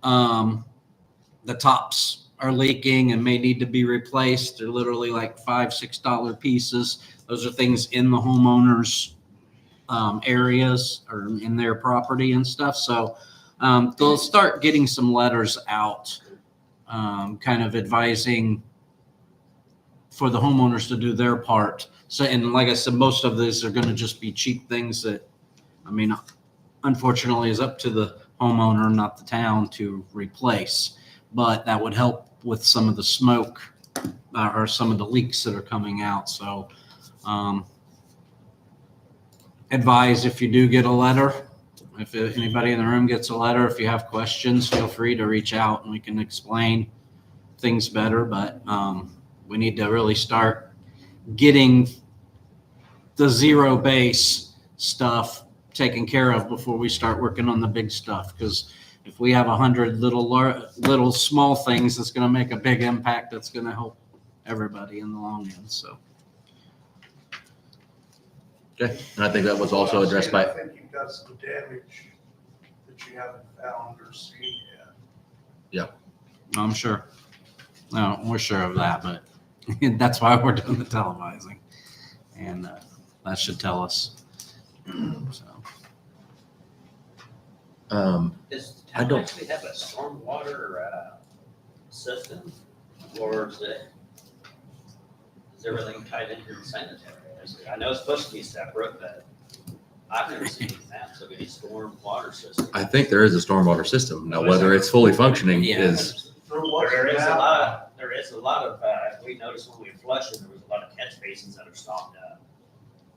Speaker 3: the tops are leaking and may need to be replaced. They're literally like $5-6 pieces. Those are things in the homeowners' areas or in their property and stuff. So they'll start getting some letters out, kind of advising for the homeowners to do their part. So, and like I said, most of these are going to just be cheap things that, I mean, unfortunately is up to the homeowner, not the town, to replace. But that would help with some of the smoke or some of the leaks that are coming out. So advise if you do get a letter, if anybody in the room gets a letter, if you have questions, feel free to reach out and we can explain things better. But we need to really start getting the zero base stuff taken care of before we start working on the big stuff. Because if we have 100 little small things, that's going to make a big impact. That's going to help everybody in the long end. So.
Speaker 2: Okay, and I think that was also addressed by,
Speaker 8: I think you've got some damage that you haven't found or seen yet.
Speaker 3: I'm sure. No, we're sure of that, but that's why we're doing the televising. And that should tell us. So.
Speaker 1: Does the
Speaker 2: I
Speaker 1: town
Speaker 2: don't-
Speaker 1: actually have a stormwater system, or is everything tied into the sanitary? I know it's supposed to be separate, but I've never seen that, so any stormwater system.
Speaker 2: I think there is a stormwater system. Now, whether it's fully functioning
Speaker 3: Yeah.
Speaker 2: is,
Speaker 1: There is a lot of, we noticed when we flushed it, there was a lot of catch basins that are stopped up.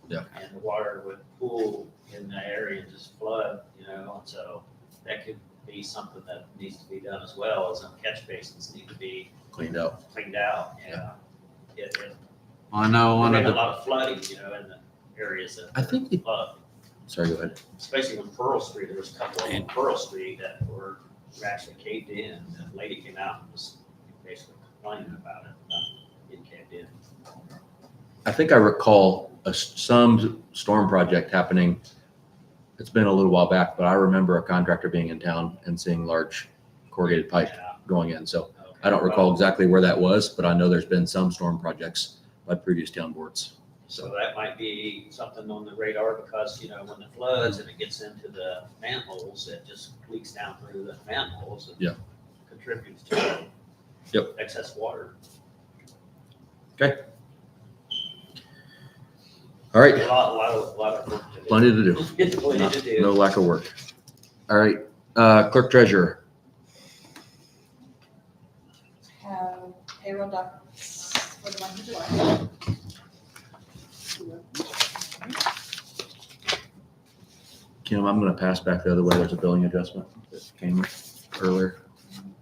Speaker 2: Yeah.
Speaker 1: And the water would pool in the area and just flood, and so that could be something that needs to be done as well, as some catch basins need to be
Speaker 2: cleaned out.
Speaker 1: cleaned out, yeah.
Speaker 3: I know
Speaker 1: We're
Speaker 3: one of
Speaker 1: getting a
Speaker 3: the
Speaker 1: lot of flooding, in areas that.
Speaker 2: I think it-
Speaker 1: Uh,
Speaker 2: Sorry, go ahead.
Speaker 1: especially on Pearl Street, there was a couple on Pearl Street that were actually caved in. And the lady came out and was basically complaining about it, getting caved in.
Speaker 2: I think I recall some storm project happening. It's been a little while back, but I remember a contractor being in town and seeing large corrugated pipe
Speaker 1: Yeah,
Speaker 2: going in. So
Speaker 1: okay.
Speaker 2: I don't recall exactly where that was, but I know there's been some storm projects by previous town boards.
Speaker 1: So that might be something on the radar because, you know, when it floods and it gets into the manholes, it just leaks down through the manholes. and
Speaker 2: Yeah.
Speaker 1: Contributes to
Speaker 2: Yep.
Speaker 1: excess water.
Speaker 2: All right,
Speaker 1: A lot of work to do.
Speaker 2: plenty to do.
Speaker 1: Plenty to do.
Speaker 2: No lack of work. All right, clerk treasurer.
Speaker 5: Have payroll docs for the month of July.
Speaker 2: Kim, I'm gonna pass back the other way. There's a billing adjustment that came earlier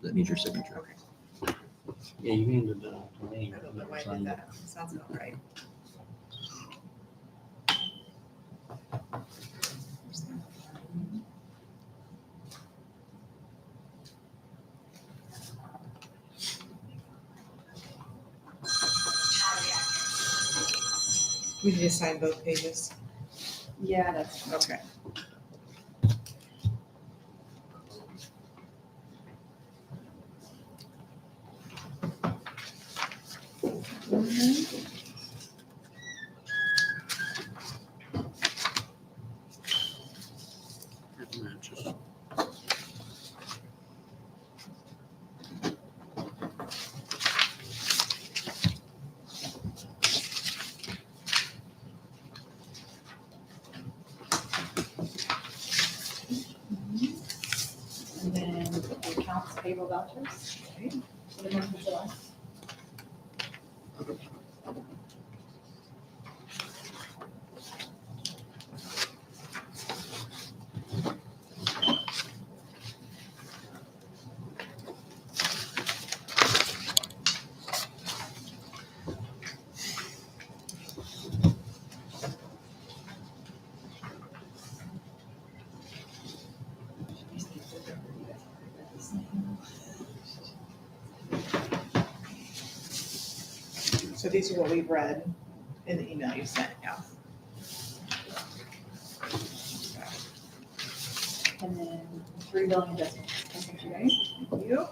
Speaker 2: that needs your signature.
Speaker 3: Yeah, you handed it off to me.
Speaker 4: I don't know why I did that. Sounds about right. We need to sign both pages.
Speaker 5: Yeah, that's.
Speaker 4: Okay.
Speaker 3: It matches.
Speaker 5: And then the accounts payable vouchers for the month of July.
Speaker 4: So these are what we've read in the email you sent, yeah.
Speaker 5: And then 3 billing adjustments. Thank you guys.
Speaker 4: Thank you.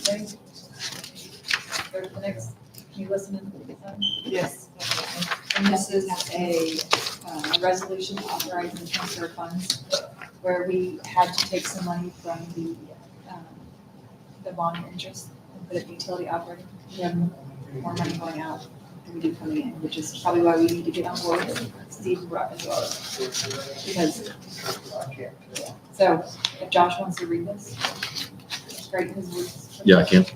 Speaker 5: Okay. Go to the next, can you listen to this?
Speaker 4: Yes.
Speaker 5: And this is a resolution authorizing transfer of funds where we had to take some money from the bond interest and put it in utility operating. We have more money going out than we do coming in, which is probably why we need to get on board with Steve Rupp as well. Because, so if Josh wants to read this, it's great because
Speaker 2: Yeah, I can.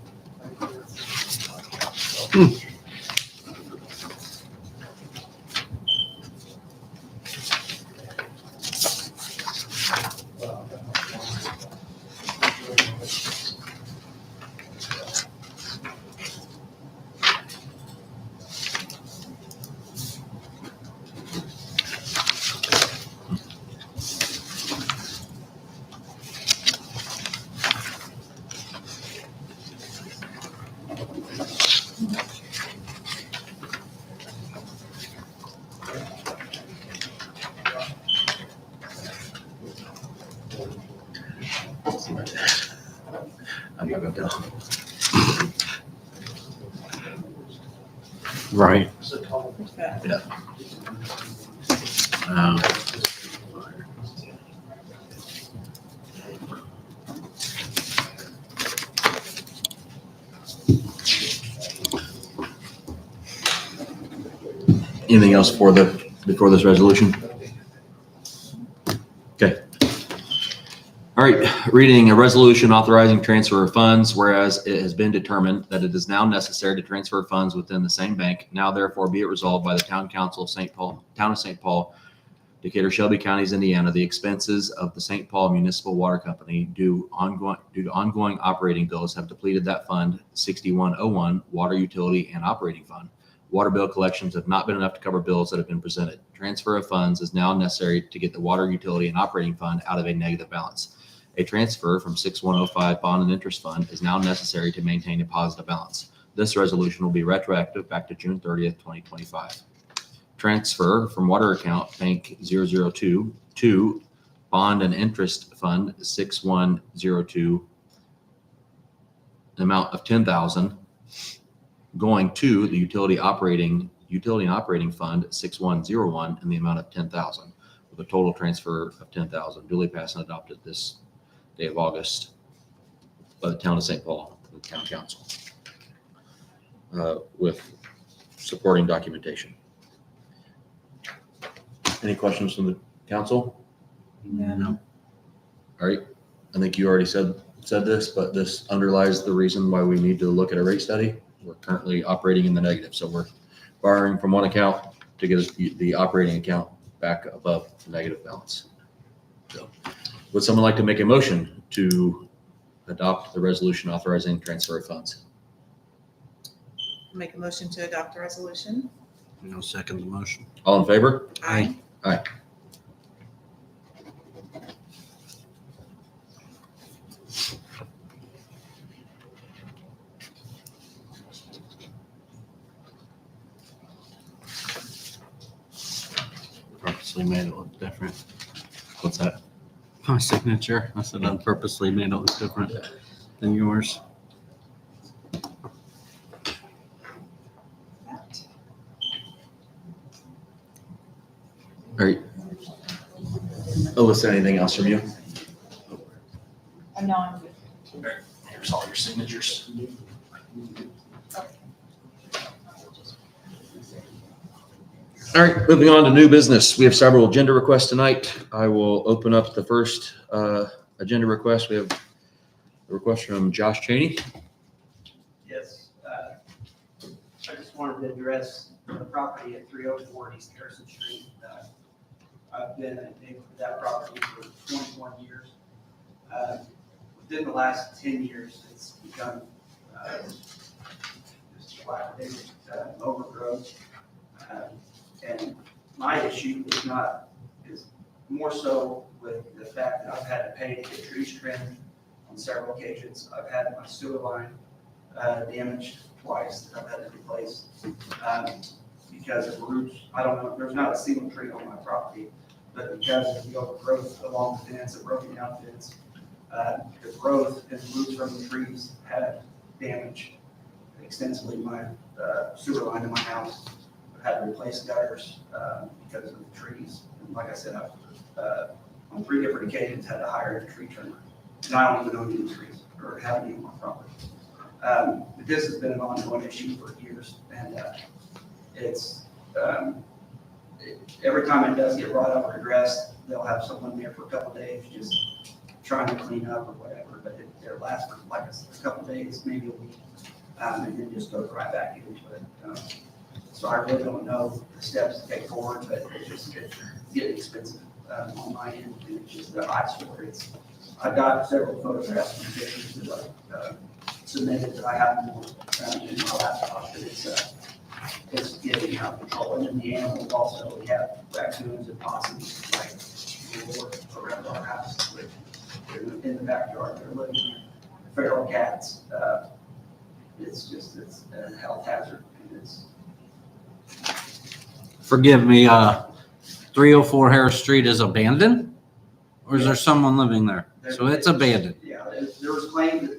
Speaker 2: How do you go down?
Speaker 3: Right.
Speaker 4: What's that?
Speaker 3: Um,
Speaker 2: Anything else before this resolution? Okay. All right, reading a resolution authorizing transfer of funds, whereas it has been determined that it is now necessary to transfer funds within the same bank. Now therefore be it resolved by the Town Council of St. Paul, Town of St. Paul, Decatur, Shelby Counties, Indiana, the expenses of the St. Paul Municipal Water Company due to ongoing operating bills have depleted that fund 6101 Water Utility and Operating Fund. Water bill collections have not been enough to cover bills that have been presented. Transfer of funds is now necessary to get the Water Utility and Operating Fund out of a negative balance. A transfer from 6105 Bond and Interest Fund is now necessary to maintain a positive balance. This resolution will be retroactive back to June 30th, 2025. Transfer from water account bank 002 to Bond and Interest Fund 6102, an amount of $10,000 going to the Utility and Operating Fund 6101 in the amount of $10,000, with a total transfer of $10,000 duly passed and adopted this day of August by the Town of St. Paul, the Town Council, with supporting documentation. Any questions from the council?
Speaker 3: no.
Speaker 2: All right, I think you already said this, but this underlies the reason why we need to look at a rate study. We're currently operating in the negative, so we're borrowing from one account to get the operating account back above the negative balance. So, would someone like to make a motion to adopt the resolution authorizing transfer of funds?
Speaker 4: Make a motion to adopt the resolution.
Speaker 3: No, second the motion.
Speaker 2: All in favor?
Speaker 4: Aye.
Speaker 2: Aye.
Speaker 3: Purposely made it look different.
Speaker 2: What's that?
Speaker 3: My signature, I said I purposely made it look different than yours.
Speaker 2: All right. Alyssa, anything else from you?
Speaker 5: No, I'm good.
Speaker 2: Here's all your signatures. All right, moving on to new business. We have several agenda requests tonight. I will open up the first agenda request. We have a request from Josh Cheney.
Speaker 10: Yes, I just wanted to address the property at 304 East Harrison Street. I've been a neighbor for that property for 21 years. Within the last 10 years, it's become just dilapidated, overgrowth. And my issue is more so with the fact that I've had to pay to get trees trimmed on several occasions. I've had my sewer line damaged twice that I've had to replace because of roots. I don't know, there's not a single tree on my property, but because of the overgrowth along the fence, a broken down fence, the growth and roots from the trees have damaged extensively my sewer line in my house. I've had to replace gutters because of the trees. And like I said, I've on 3 different occasions had to hire a tree trimmer. And I don't even own any trees or have any on my property. But this has been an ongoing issue for years, and every time it does get brought up or addressed, they'll have someone there for a couple of days just trying to clean up or whatever, but it lasts for like a couple of days, maybe a week, and then just goes right back into it. So I really don't know the steps to take forward, but it's getting expensive on my end, and it's just the eyesore. I've got several photographs and pictures that I submitted that I have more in my laptop, but it's getting out of control. And then the animals also, we have raccoons and possums like around our house, which in the backyard, they're living there. Feral cats. It's a health hazard, and it's.
Speaker 3: Forgive me, 304 Harris Street is abandoned? Or is there someone living there? So it's abandoned?
Speaker 10: Yeah, there was claims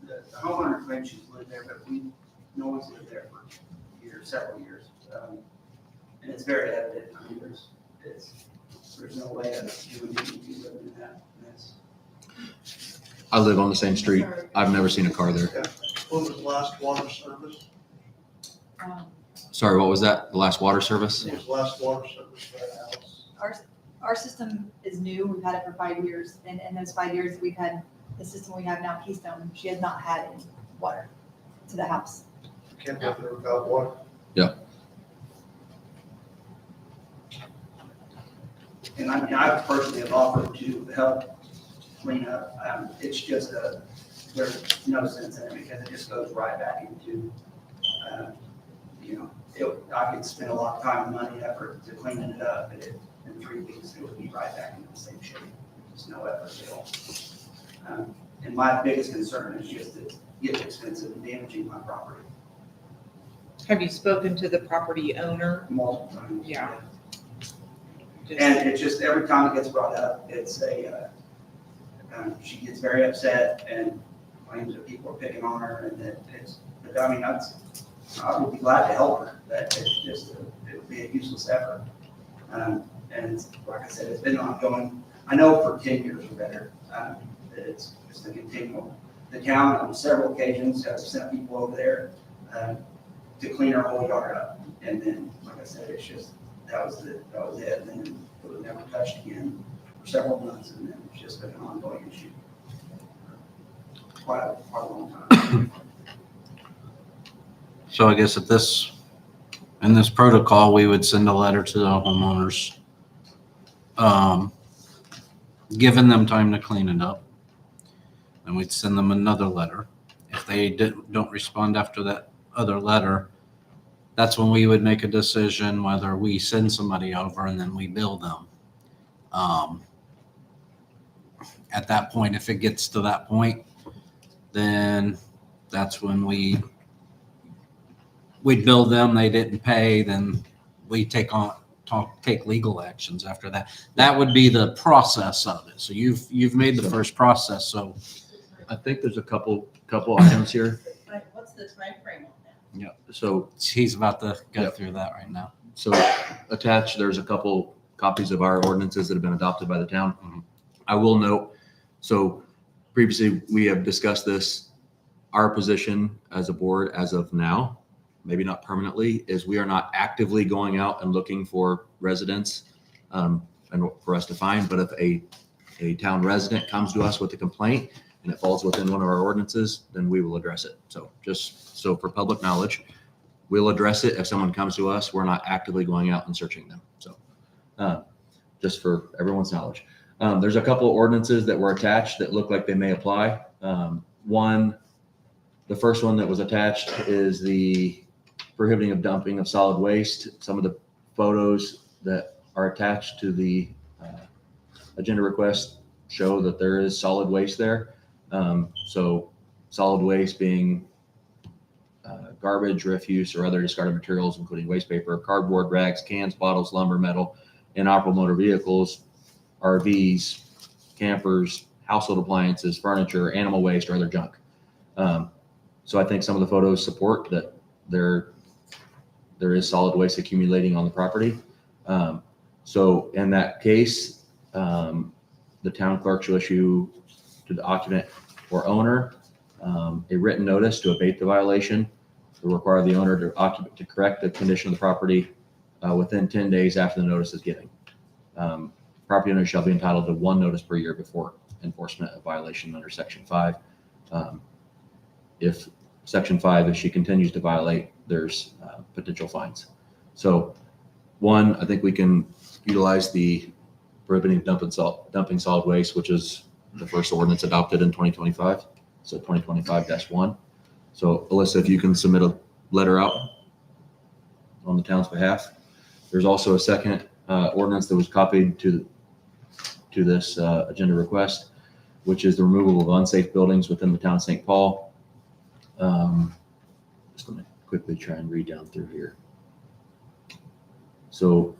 Speaker 10: that homeowner claims she's lived there, but no one's lived there for years, several years. And it's very evident, I mean, there's no way of doing anything living in that mess.
Speaker 2: I live on the same street. I've never seen a car there.
Speaker 8: When was the last water service?
Speaker 2: Sorry, what was that? The last water service?
Speaker 8: When was the last water service for that house?
Speaker 5: Our system is new. We've had it for 5 years. And in those 5 years, we've had the system we have now, Keystone. She has not had any water to the house.
Speaker 8: Can't live there without water.
Speaker 10: And I mean, I personally have offered to help clean up. It's just there's no sense in it because it just goes right back into, I could spend a lot of time and money and effort to cleaning it up, and in 3 weeks, it would be right back into the same shape. There's no effort at all. And my biggest concern is just that it's expensive and damaging my property
Speaker 4: Have you spoken to the property owner?
Speaker 10: multiple times.
Speaker 4: Yeah.
Speaker 10: And it's just, every time it gets brought up, it's she gets very upset and claims that people are picking on her and that but I mean, I would be glad to help her, but it's just, it would be a useless effort. And like I said, it's been ongoing, I know for 10 years or better, that it's just a continual. The town on several occasions has sent people over there to clean our whole yard up. And then, like I said, it's just, that was it. And then it was never touched again for several months, and then it's just been an ongoing issue. Quite a long time.
Speaker 3: So I guess in this protocol, we would send a letter to the homeowners, giving them time to clean it up. Then we'd send them another letter. If they don't respond after that other letter, that's when we would make a decision whether we send somebody over and then we bill them. At that point, if it gets to that point, then that's when we'd bill them. They didn't pay, then we take legal actions after that. That would be the process of it. So you've made the first process. So
Speaker 2: I think there's a couple items here.
Speaker 9: What's the timeframe on that?
Speaker 2: Yeah. So
Speaker 3: he's about to go
Speaker 2: Yep.
Speaker 3: through that right now.
Speaker 2: So attached, there's a couple copies of our ordinances that have been adopted by the town.
Speaker 3: Mhm.
Speaker 2: I will note, so previously we have discussed this, our position as a board as of now, maybe not permanently, is we are not actively going out and looking for residents and for us to find, but if a town resident comes to us with a complaint and it falls within one of our ordinances, then we will address it. So just so for public knowledge, we'll address it. If someone comes to us, we're not actively going out and searching them. So just for everyone's knowledge. There's a couple of ordinances that were attached that look like they may apply. The first one that was attached is the prohibiting of dumping of solid waste. Some of the photos that are attached to the agenda request show that there is solid waste there. So solid waste being garbage, refuse, or other discarded materials, including waste paper, cardboard, rags, cans, bottles, lumber, metal, inoperable motor vehicles, RVs, campers, household appliances, furniture, animal waste, or other junk. So I think some of the photos support that there is solid waste accumulating on the property. So in that case, the town clerk shall issue to the occupant or owner a written notice to abate the violation, to require the owner to correct the condition of the property within 10 days after the notice is given. Property owner shall be entitled to 1 notice per year before enforcement of violation under Section 5. If Section 5, if she continues to violate, there's potential fines. So 1, I think we can utilize the prohibiting dumping solid waste, which is the first ordinance adopted in 2025. So 2025-1. So Alyssa, if you can submit a letter out on the town's behalf. There's also a second ordinance that was copied to this agenda request, which is the removal of unsafe buildings within the town of St. Paul. Just going to quickly try and read down through here. So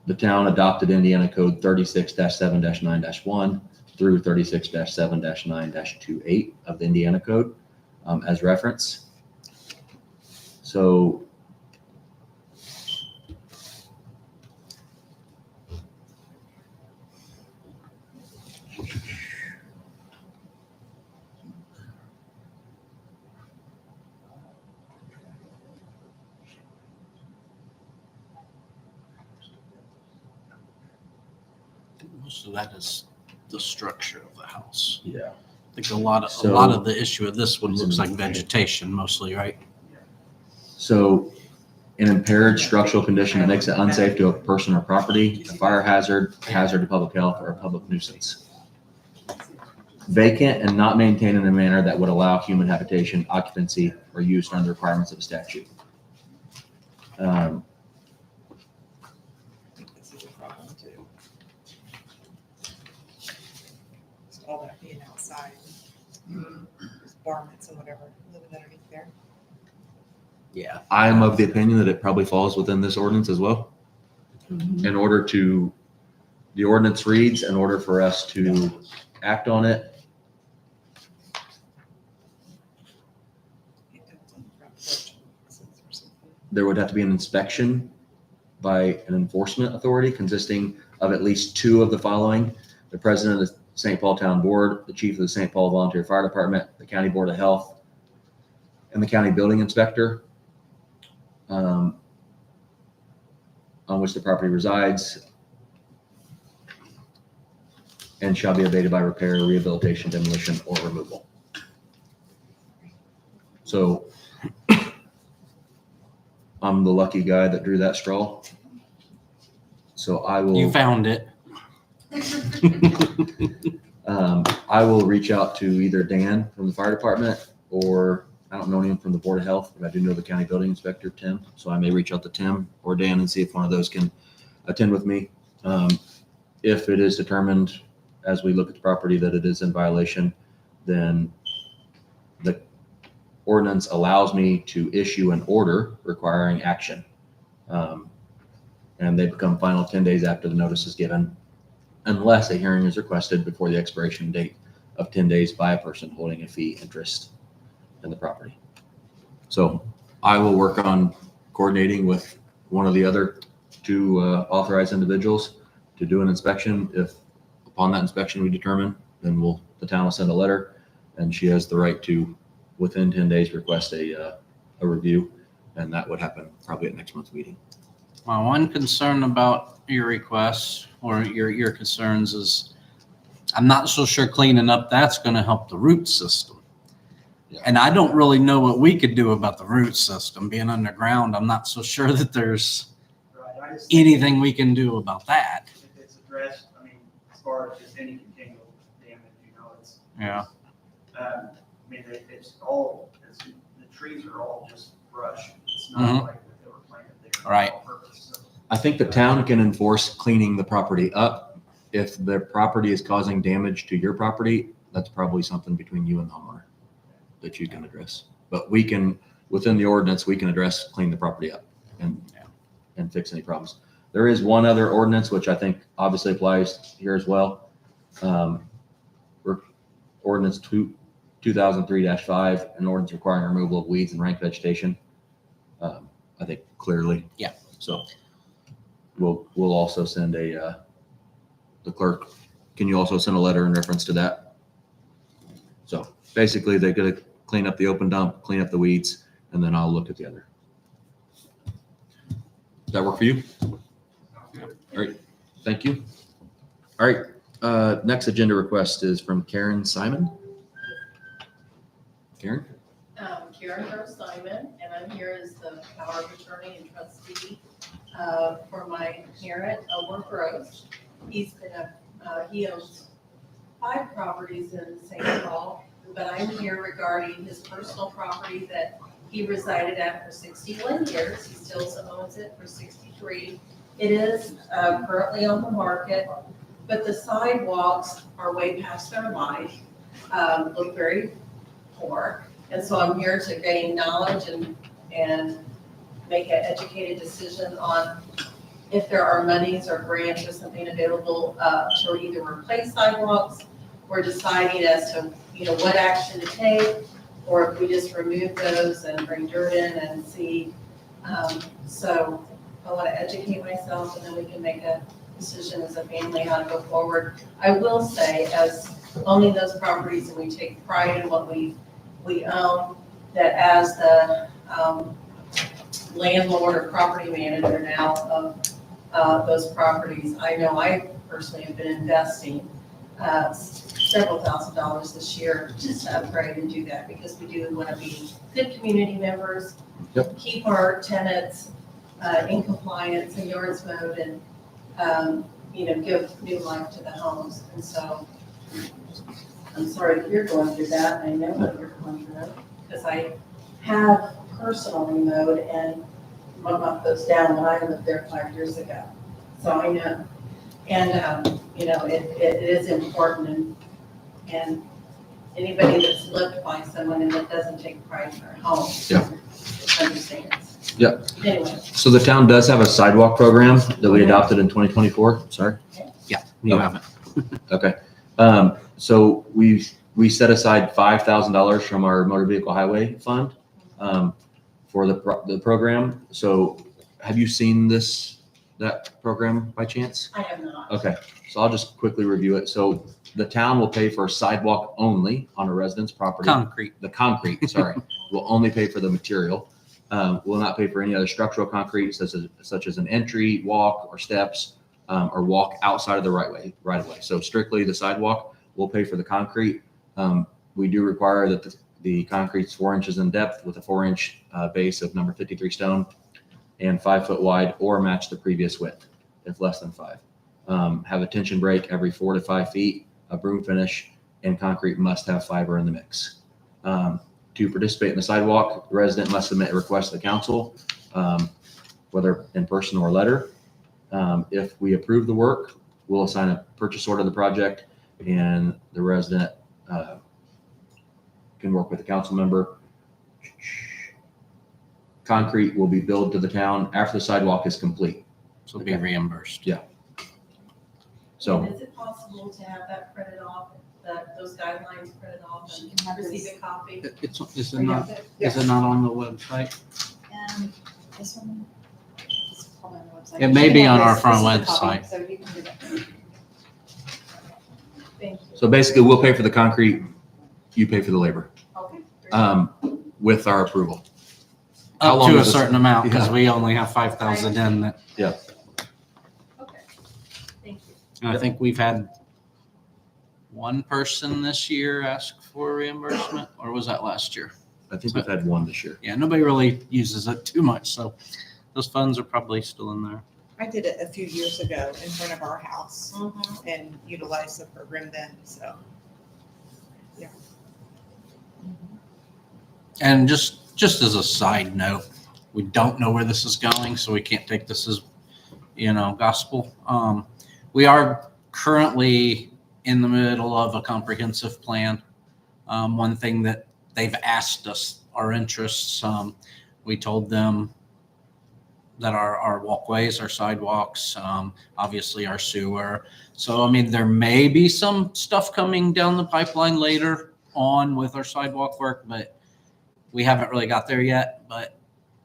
Speaker 2: the town adopted Indiana Code 36-7-9-1 through 36-7-9-28 of the Indiana Code. as reference. So
Speaker 3: Most of that is the structure of the house.
Speaker 2: yeah.
Speaker 3: I think a lot
Speaker 2: So-
Speaker 3: of the issue of this one looks like vegetation mostly, right?
Speaker 2: So an impaired structural condition that makes it unsafe to a person or property, a fire hazard, hazard to public health, or a public nuisance. Vacant and not maintained in a manner that would allow human habitation, occupancy, or use under the requirements of a statute.
Speaker 4: I think this is a problem too. Just all that being outside, there's varmints and whatever living underneath there.
Speaker 3: Yeah.
Speaker 2: I'm of the opinion that it probably falls within this ordinance as well. In order to, the ordinance reads, in order for us to act on it,
Speaker 4: It comes on the front porch or something.
Speaker 2: there would have to be an inspection by an enforcement authority consisting of at least two of the following: the president of the St. Paul Town Board, the chief of the St. Paul Volunteer Fire Department, the county board of health, and the county building inspector, on which the property resides, and shall be abated by repair, rehabilitation, demolition, or removal. So I'm the lucky guy that drew that straw. So I will.
Speaker 3: You found it.
Speaker 2: I will reach out to either Dan from the fire department, or I don't know anyone from the board of health, but I do know the county building inspector, Tim. So I may reach out to Tim or Dan and see if one of those can attend with me. If it is determined as we look at the property that it is in violation, then the ordinance allows me to issue an order requiring action. And they become final 10 days after the notice is given, unless a hearing is requested before the expiration date of 10 days by a person holding a fee interest in the property. So I will work on coordinating with one of the other two authorized individuals to do an inspection. If upon that inspection we determine, then the town will send a letter, and she has the right to, within 10 days, request a review, and that would happen probably at next month's meeting.
Speaker 3: My one concern about your requests or your concerns is I'm not so sure cleaning up that's going to help the root system.
Speaker 2: Yeah.
Speaker 3: And I don't really know what we could do about the root system being underground. I'm not so sure that there's
Speaker 10: Right, I just think
Speaker 3: anything we can do about that.
Speaker 10: if it's addressed, I mean, as far as just any continual damage, it's.
Speaker 3: Yeah.
Speaker 10: I mean, it's all, the trees are all just brush. It's not
Speaker 3: Mhm.
Speaker 10: like that they were planted there.
Speaker 3: Right.
Speaker 10: on purpose, so.
Speaker 2: I think the town can enforce cleaning the property up. If the property is causing damage to your property, that's probably something between you and the homeowner that you can address. But we can, within the ordinance, we can address, clean the property up and fix any problems. There is one other ordinance, which I think obviously applies here as well. Ordinance 2003-5, an ordinance requiring removal of weeds and rank vegetation. I think clearly.
Speaker 3: Yeah.
Speaker 2: So we'll also send the clerk, can you also send a letter in reference to that? So basically they're gonna clean up the open dump, clean up the weeds, and then I'll look at the other. Does that work for you? All right, thank you. All right, next agenda request is from Karen Simon. Karen?
Speaker 11: Karen Rose Simon, and I'm here as the power of attorney and trustee for my parent, Elmer Gross. He owns 5 properties in St. Paul, but I'm here regarding his personal property that he resided at for 61 years. He still owns it for 63. It is currently on the market, but the sidewalks are way past their life, look very poor. And so I'm here to gain knowledge and make an educated decision on if there are monies or grants or something available to either replace sidewalks or deciding as to, what action to take or if we just remove those and bring dirt in and see. So I want to educate myself, and then we can make a decision as a family how to go forward. I will say, as owning those properties, and we take pride in what we own, that as the landlord or property manager now of those properties, I know I personally have been investing several $1,000s this year just to upgrade and do that, because we do want to be good community members.
Speaker 2: Yep.
Speaker 11: Keep our tenants in compliance and yards mowed, and give new life to the homes. And so I'm sorry that you're going through that. I know what you're going through, because I have personally mowed and knocked those down when I lived there 5 years ago. So I know. And, it is important, and anybody that's lived by someone and that doesn't take pride in their home
Speaker 2: Yeah.
Speaker 11: understands.
Speaker 2: Yeah.
Speaker 11: Anyway,
Speaker 2: So the town does have a sidewalk program that we adopted in 2024. Sorry.
Speaker 3: Yeah, you have it.
Speaker 2: Okay. So we set aside $5,000 from our motor vehicle highway fund for the program. So have you seen that program by chance?
Speaker 11: I have not.
Speaker 2: Okay. So I'll just quickly review it. So the town will pay for sidewalk only on a resident's property.
Speaker 3: Concrete.
Speaker 2: The concrete, sorry, will only pay for the material. Will not pay for any other structural concrete such as an entry, walk, or steps, or walk outside of the right of way. So strictly the sidewalk will pay for the concrete. We do require that the concrete's 4 inches in depth with a 4-inch base of number 53 stone and 5 foot wide, or match the previous width if less than 5. Have a tension break every 4 to 5 feet, a broom finish, and concrete must have fiber in the mix. To participate in the sidewalk, the resident must submit a request to the council, whether in person or letter. If we approve the work, we'll assign a purchase order to the project, and the resident can work with the council member. Concrete will be billed to the town after the sidewalk is complete.
Speaker 3: So it'll be reimbursed.
Speaker 2: Yeah. So
Speaker 11: And is it possible to have that printed off, those guidelines printed off and receive a copy?
Speaker 3: Is it not on the website?
Speaker 5: And this one is probably on the website.
Speaker 3: It may be
Speaker 5: Yeah,
Speaker 3: on our
Speaker 5: this
Speaker 3: front
Speaker 5: is the copy,
Speaker 3: website.
Speaker 5: So you can do that.
Speaker 11: Thank you.
Speaker 2: So basically, we'll pay for the concrete, you pay for the labor,
Speaker 11: Okay. great.
Speaker 2: with our approval. How
Speaker 3: Up
Speaker 2: long
Speaker 3: to a
Speaker 2: is this-
Speaker 3: certain amount, because
Speaker 2: Yeah.
Speaker 3: we only have 5,000 in that.
Speaker 11: Okay. Thank you.
Speaker 3: And I think we've had one person this year ask for reimbursement, or was that last year?
Speaker 2: I think we've had one this year.
Speaker 3: Yeah, nobody really uses it too much, so those funds are probably still in there.
Speaker 4: I did it a few years ago in front of our house
Speaker 11: Mhm.
Speaker 4: and utilized the program then, so.
Speaker 3: And just as a side note, we don't know where this is going, so we can't take this as, gospel. We are currently in the middle of a comprehensive plan. One thing that they've asked us, our interests, we told them that our walkways, our sidewalks, obviously our sewer. So, there may be some stuff coming down the pipeline later on with our sidewalk work, but we haven't really got there yet. But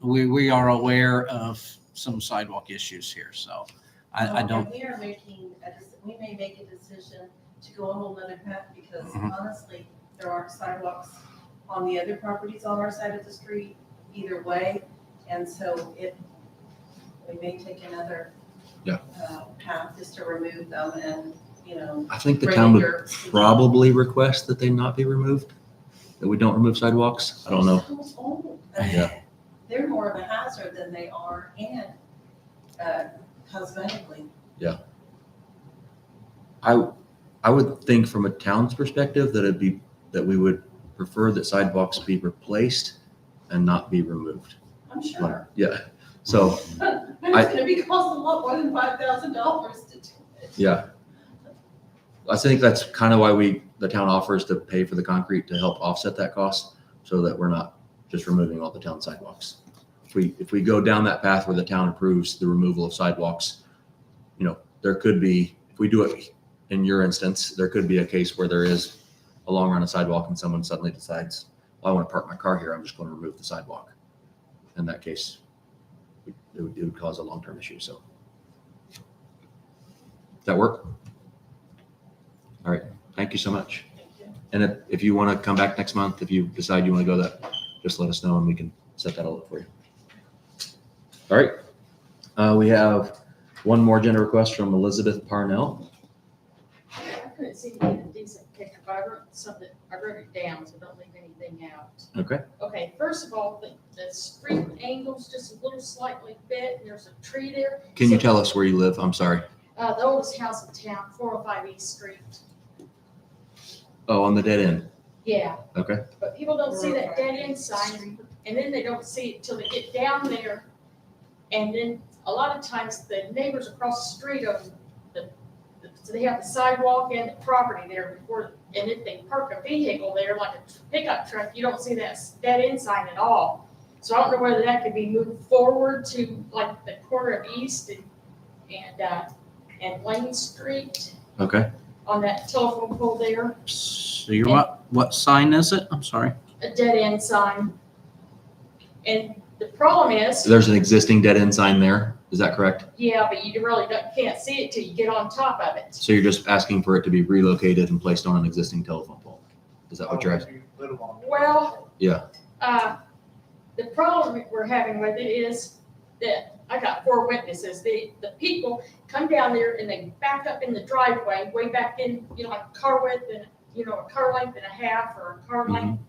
Speaker 3: we are aware of some sidewalk issues here, so I
Speaker 11: And
Speaker 3: don't.
Speaker 11: we are we may make a decision to go a whole nother path, because honestly, there aren't sidewalks on the other properties on our side of the street either way. And so we may take another path just to remove them and,
Speaker 2: I think the
Speaker 11: bring
Speaker 2: town
Speaker 11: in
Speaker 2: would
Speaker 11: your.
Speaker 2: probably request that they not be removed, that we don't remove sidewalks. I don't know.
Speaker 11: They're so old.
Speaker 2: Yeah.
Speaker 11: They're more of a hazard than they are, and cosmetically.
Speaker 2: I would think from a town's perspective that we would prefer that sidewalks be replaced and not be removed.
Speaker 11: I'm sure.
Speaker 2: Yeah. So,
Speaker 11: But it's gonna be cost a lot more than $5,000 to do it.
Speaker 2: yeah. I think that's kind of why the town offers to pay for the concrete to help offset that cost, so that we're not just removing all the town sidewalks. If we go down that path where the town approves the removal of sidewalks, there could be, if we do it in your instance, there could be a case where there is a long run of sidewalk and someone suddenly decides well, I want to park my car here, I'm just going to remove the sidewalk. In that case, it would cause a long-term issue, so. Does that work? All right, thank you so much. And if you want to come back next month, if you decide you want to go that, just let us know and we can set that all up for you. All right, we have one more agenda request from Elizabeth Parnell.
Speaker 12: I couldn't see to get a decent picture, but I wrote it down, so don't leave anything out.
Speaker 2: Okay.
Speaker 12: Okay, first of all, the street angle's just a little slightly bit, and there's a tree there.
Speaker 2: Can you
Speaker 12: So,
Speaker 2: tell us where you live? I'm sorry.
Speaker 12: The oldest house in town, 405 East Street.
Speaker 2: Oh, on the dead end.
Speaker 12: Yeah.
Speaker 2: Okay.
Speaker 12: But people don't see that dead end sign, and then they don't see it till they get down there. And then a lot of times the neighbors across the street of so they have the sidewalk and the property there before, and if they park a vehicle there, like a pickup truck, you don't see that dead end sign at all. So I don't know whether that could be moved forward to like the corner of East and Lane Street
Speaker 2: Okay.
Speaker 12: on that telephone pole there,
Speaker 3: So what sign is it? I'm sorry.
Speaker 12: a dead end sign. And the problem is,
Speaker 2: There's an existing dead end sign there. Is that correct?
Speaker 12: yeah, but you really can't see it till you get on top of it.
Speaker 2: So you're just asking for it to be relocated and placed on an existing telephone pole? Is that what you're asking?
Speaker 12: Well.
Speaker 2: Yeah.
Speaker 12: The problem we're having with it is that I got 4 witnesses. The people come down there and they back up in the driveway, way back in, like a car width and, a car length and a half or a car length.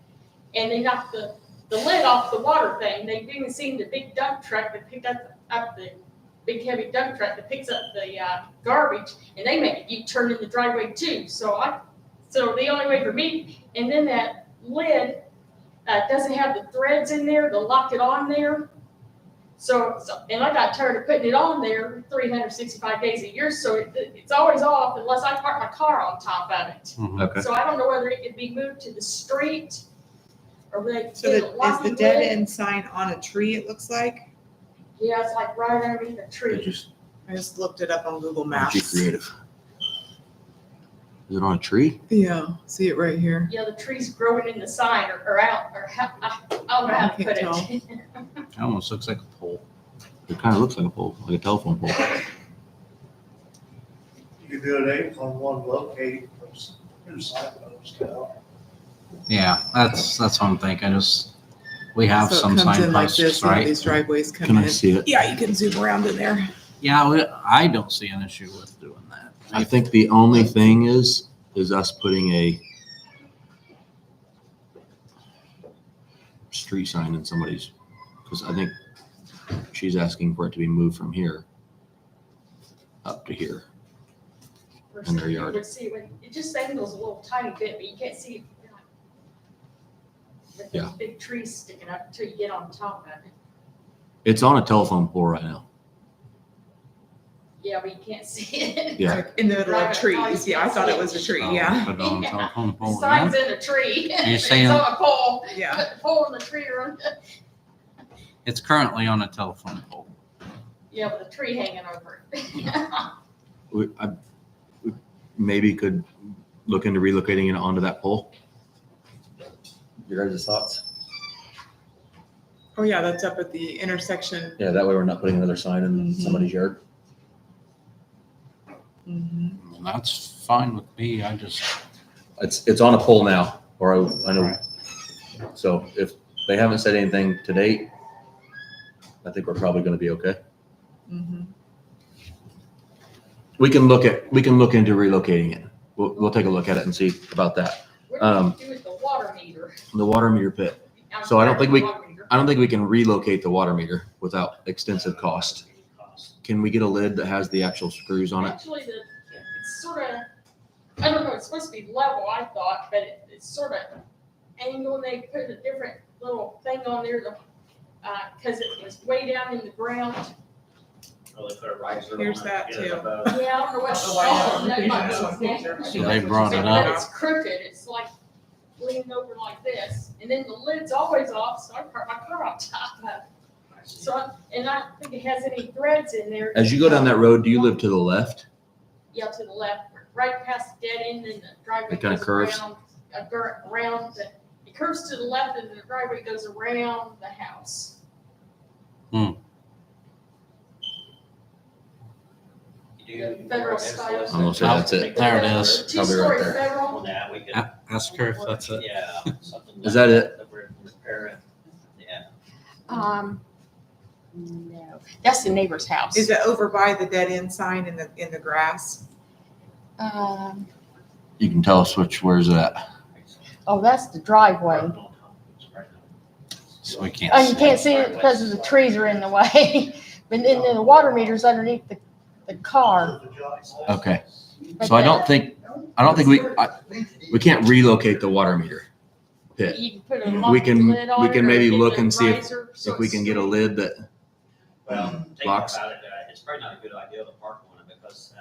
Speaker 12: And they knock the lid off the water thing. They've even seen the big dump truck that picked up the big heavy dump truck that picks up the garbage, and they make a U-turn in the driveway too. So the only way for me, and then that lid doesn't have the threads in there to lock it on there. So and I got tired of putting it on there 365 days a year, so it's always off unless I park my car on top of it.
Speaker 2: Okay.
Speaker 12: So I don't know whether it could be moved to the street or they
Speaker 4: So is the dead end sign on a tree, it looks like?
Speaker 12: Yeah, it's like right underneath a tree.
Speaker 4: I just looked it up on Google
Speaker 2: Be
Speaker 4: Maps.
Speaker 2: creative. Is it on a tree?
Speaker 4: Yeah, see it right here.
Speaker 12: Yeah, the tree's growing in the sign or out, or I don't know how to put it.
Speaker 3: It almost looks like a pole.
Speaker 2: It kind of looks like a pole, like a telephone pole.
Speaker 8: You could do it 8.1 locate from signpost out.
Speaker 3: Yeah, that's what I'm thinking. We have
Speaker 4: So it
Speaker 3: some
Speaker 4: comes in like this,
Speaker 3: signposts,
Speaker 4: you know,
Speaker 3: right?
Speaker 4: these driveways come
Speaker 2: Can I
Speaker 4: in.
Speaker 2: see it?
Speaker 4: Yeah, you can zoom around in there.
Speaker 3: Yeah, I don't see an issue with doing that.
Speaker 2: I think the only thing is us putting a street sign in somebody's, because I think she's asking for it to be moved from here up to here. In their yard.
Speaker 12: You would see it just angles a little tiny bit, but you can't see it. With
Speaker 2: Yeah.
Speaker 12: those big trees sticking up until you get on top of it.
Speaker 2: It's on a telephone pole right now.
Speaker 12: Yeah, but you can't see it.
Speaker 2: Yeah.
Speaker 4: Like in the middle of
Speaker 12: Right.
Speaker 4: trees. Yeah, I thought it was a tree,
Speaker 3: Oh,
Speaker 4: yeah.
Speaker 3: Put it on
Speaker 12: Yeah.
Speaker 3: telephone
Speaker 12: The
Speaker 3: pole.
Speaker 12: sign's
Speaker 3: Yeah.
Speaker 12: in a tree.
Speaker 3: You're
Speaker 12: It's
Speaker 3: saying-
Speaker 12: on a pole.
Speaker 4: Yeah.
Speaker 12: Put the pole in the tree or
Speaker 3: It's currently on a telephone pole.
Speaker 12: yeah, with a tree hanging over it.
Speaker 2: We maybe could look into relocating it onto that pole. Your guys' thoughts?
Speaker 4: Oh, yeah, that's up at the intersection.
Speaker 2: Yeah, that way we're not putting another sign in somebody's yard.
Speaker 4: Mhm.
Speaker 3: That's fine with me.
Speaker 2: It's on a pole now, or I know.
Speaker 3: Right.
Speaker 2: So if they haven't said anything to date, I think we're probably going to be okay.
Speaker 4: Mhm.
Speaker 2: We can look into relocating it. We'll take a look at it and see about that.
Speaker 12: What do you do with the water meter?
Speaker 2: The water meter pit.
Speaker 12: I'm
Speaker 2: So I don't
Speaker 12: sorry,
Speaker 2: think we-
Speaker 12: the water meter.
Speaker 2: I don't think we can relocate the water meter without extensive cost. Can we get a lid that has the actual screws on it?
Speaker 12: Actually, it's sort of, I don't know, it's supposed to be level, I thought, but it's sort of angled, and they put a different little thing on there to, cause it was way down in the ground.
Speaker 1: Oh, they put a riser on it.
Speaker 4: Here's that,
Speaker 1: Yeah,
Speaker 4: too.
Speaker 1: about-
Speaker 12: Yeah, I don't know what it's
Speaker 4: Oh, wow.
Speaker 12: called. That might be
Speaker 4: Yeah.
Speaker 12: its name.
Speaker 3: So they brought it
Speaker 12: But
Speaker 3: up.
Speaker 12: it's crooked, it's like leaning over like this, and then the lid's always off, so I park my car on top of it. So, and I don't think it has any threads in there.
Speaker 2: As you go down that road, do you live to the left?
Speaker 12: Yeah, to the left, right past the dead end, and the driveway
Speaker 2: It kinda
Speaker 12: goes
Speaker 2: curves?
Speaker 12: around, around, it curves to the left and the driveway goes around the house.
Speaker 1: You do
Speaker 12: The federal
Speaker 1: more
Speaker 12: style.
Speaker 1: SLS.
Speaker 3: Almost, that's it. There it is.
Speaker 2: Probably right
Speaker 12: Two-story
Speaker 2: there.
Speaker 12: federal.
Speaker 1: On that, we can,
Speaker 3: Ask her if that's it.
Speaker 1: yeah, something like
Speaker 2: Is that it?
Speaker 1: That we're repairing, yeah.
Speaker 12: No, that's the neighbor's house.
Speaker 4: Is it over by the dead end sign in the grass?
Speaker 2: You can tell us where's that.
Speaker 12: Oh, that's the driveway.
Speaker 3: So we can't.
Speaker 12: Oh, you can't see it because of the trees are in the way. But then the water meter's underneath the car.
Speaker 2: Okay. So I don't think we can't relocate the water meter pit.
Speaker 12: You can put a
Speaker 2: We
Speaker 12: lock
Speaker 2: can-
Speaker 12: lid on
Speaker 2: we
Speaker 12: it
Speaker 2: can
Speaker 12: or
Speaker 2: maybe
Speaker 12: get
Speaker 2: look
Speaker 12: the
Speaker 2: and see
Speaker 12: riser so
Speaker 2: If we
Speaker 12: it's
Speaker 2: can get a
Speaker 12: straight.
Speaker 2: lid that,
Speaker 1: Well, thinking
Speaker 2: Box.
Speaker 1: about it, it's probably not a good idea to park on it because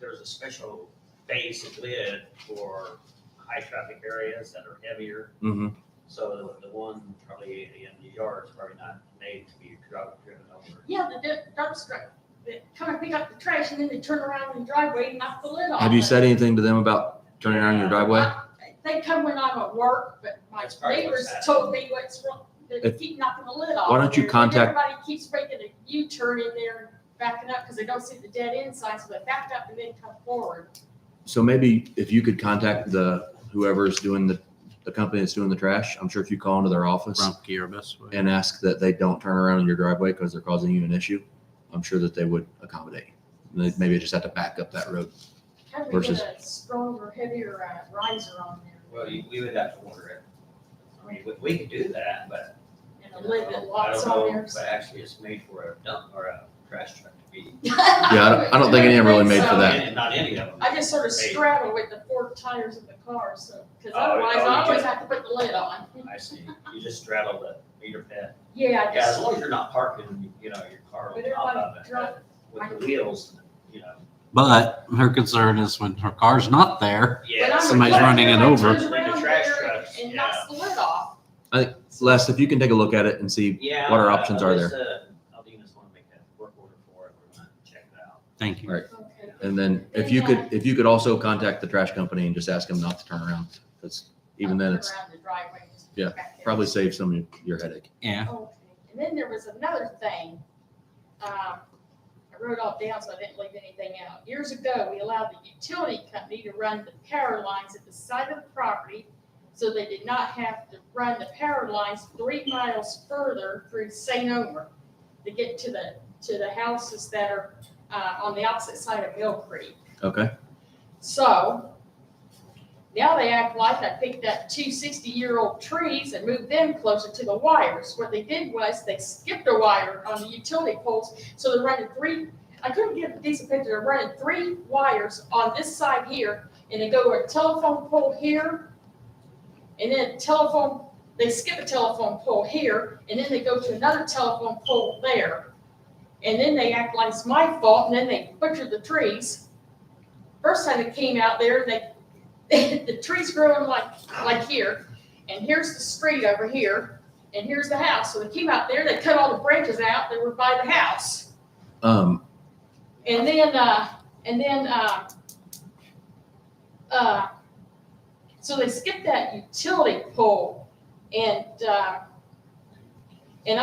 Speaker 1: there's a special base and lid for high traffic areas that are heavier.
Speaker 2: mhm.
Speaker 1: So the one probably in the yard is probably not made to be driven over.
Speaker 12: Yeah, the dumpster, they come and pick up the trash and then they turn around in the driveway and knock the lid off.
Speaker 2: Have you said anything to them about turning around your driveway?
Speaker 12: They come when I'm at work, but my
Speaker 1: That's probably
Speaker 12: neighbors
Speaker 1: what's
Speaker 12: told me what's wrong. They
Speaker 2: If-
Speaker 12: keep knocking the lid off.
Speaker 2: Why don't you
Speaker 12: And
Speaker 2: contact-
Speaker 12: Everybody keeps making a U-turn in there and backing up because they don't see the dead end sign, so they back up and then come forward.
Speaker 2: So maybe if you could contact whoever's doing the company that's doing the trash, I'm sure if you call into their office
Speaker 3: Rumpke or best way.
Speaker 2: and ask that they don't turn around in your driveway because they're causing you an issue, I'm sure that they would accommodate. They maybe just have to back up that road.
Speaker 12: How do we
Speaker 2: Versus-
Speaker 12: get a stronger, heavier riser on there?
Speaker 1: Well, we would have to order it. I mean, we could do that, but.
Speaker 12: And a lid that
Speaker 1: I
Speaker 12: locks
Speaker 1: don't
Speaker 12: on
Speaker 1: know,
Speaker 12: there?
Speaker 1: but actually it's made for a dump or a trash truck to be.
Speaker 2: Yeah, I don't think any of them really made for that.
Speaker 1: Not any of them.
Speaker 12: I just sort of
Speaker 1: Made.
Speaker 12: straddle with the four tires of the car, so, because
Speaker 1: Oh,
Speaker 12: otherwise
Speaker 1: oh,
Speaker 12: I
Speaker 1: you
Speaker 12: always
Speaker 1: just-
Speaker 12: have to put the lid on.
Speaker 1: I see. You just straddle the meter pit.
Speaker 12: Yeah, I
Speaker 1: Yeah, as
Speaker 12: just,
Speaker 1: long as you're not parking, your car
Speaker 12: but
Speaker 1: on top of
Speaker 12: everybody
Speaker 1: it,
Speaker 12: drive,
Speaker 1: with the wheels,
Speaker 3: But her concern is when her car's not there.
Speaker 1: Yeah.
Speaker 12: when I'm
Speaker 3: Somebody's
Speaker 12: recording,
Speaker 3: running it
Speaker 12: everybody
Speaker 3: over.
Speaker 12: turns around
Speaker 1: The trash
Speaker 12: there
Speaker 1: trucks,
Speaker 12: and
Speaker 1: yeah.
Speaker 12: knocks the lid off.
Speaker 2: Les, if you can take a look at it and see
Speaker 1: Yeah.
Speaker 2: what our options are there.
Speaker 1: Aldena's wanna make a work order for it, we're gonna check it out.
Speaker 3: Thank you.
Speaker 2: Right.
Speaker 12: Okay.
Speaker 2: And then if you could also contact the trash company and just ask them not to turn around, because even then it's
Speaker 12: Around the driveway, just
Speaker 2: Yeah,
Speaker 12: back there.
Speaker 2: probably save some of your headache.
Speaker 3: Yeah.
Speaker 12: Okay, and then there was another thing. I wrote all down so I didn't leave anything out. Years ago, we allowed the utility company to run the power lines at the side of the property, so they did not have to run the power lines 3 miles further through St. Omer to get to the houses that are on the opposite side of Mill Creek.
Speaker 2: Okay.
Speaker 12: So now they act like I picked up 2 60-year-old trees and moved them closer to the wires. What they did was they skipped a wire on the utility poles. So they're running 3, I couldn't get a decent picture, they're running 3 wires on this side here, and they go to a telephone pole here, and then they skip a telephone pole here, and then they go to another telephone pole there. And then they act like it's my fault, and then they butcher the trees. First time it came out there, the trees growing like here, and here's the street over here, and here's the house. So they came out there, they cut all the branches out that were by the house. And then, so they skipped that utility pole, and I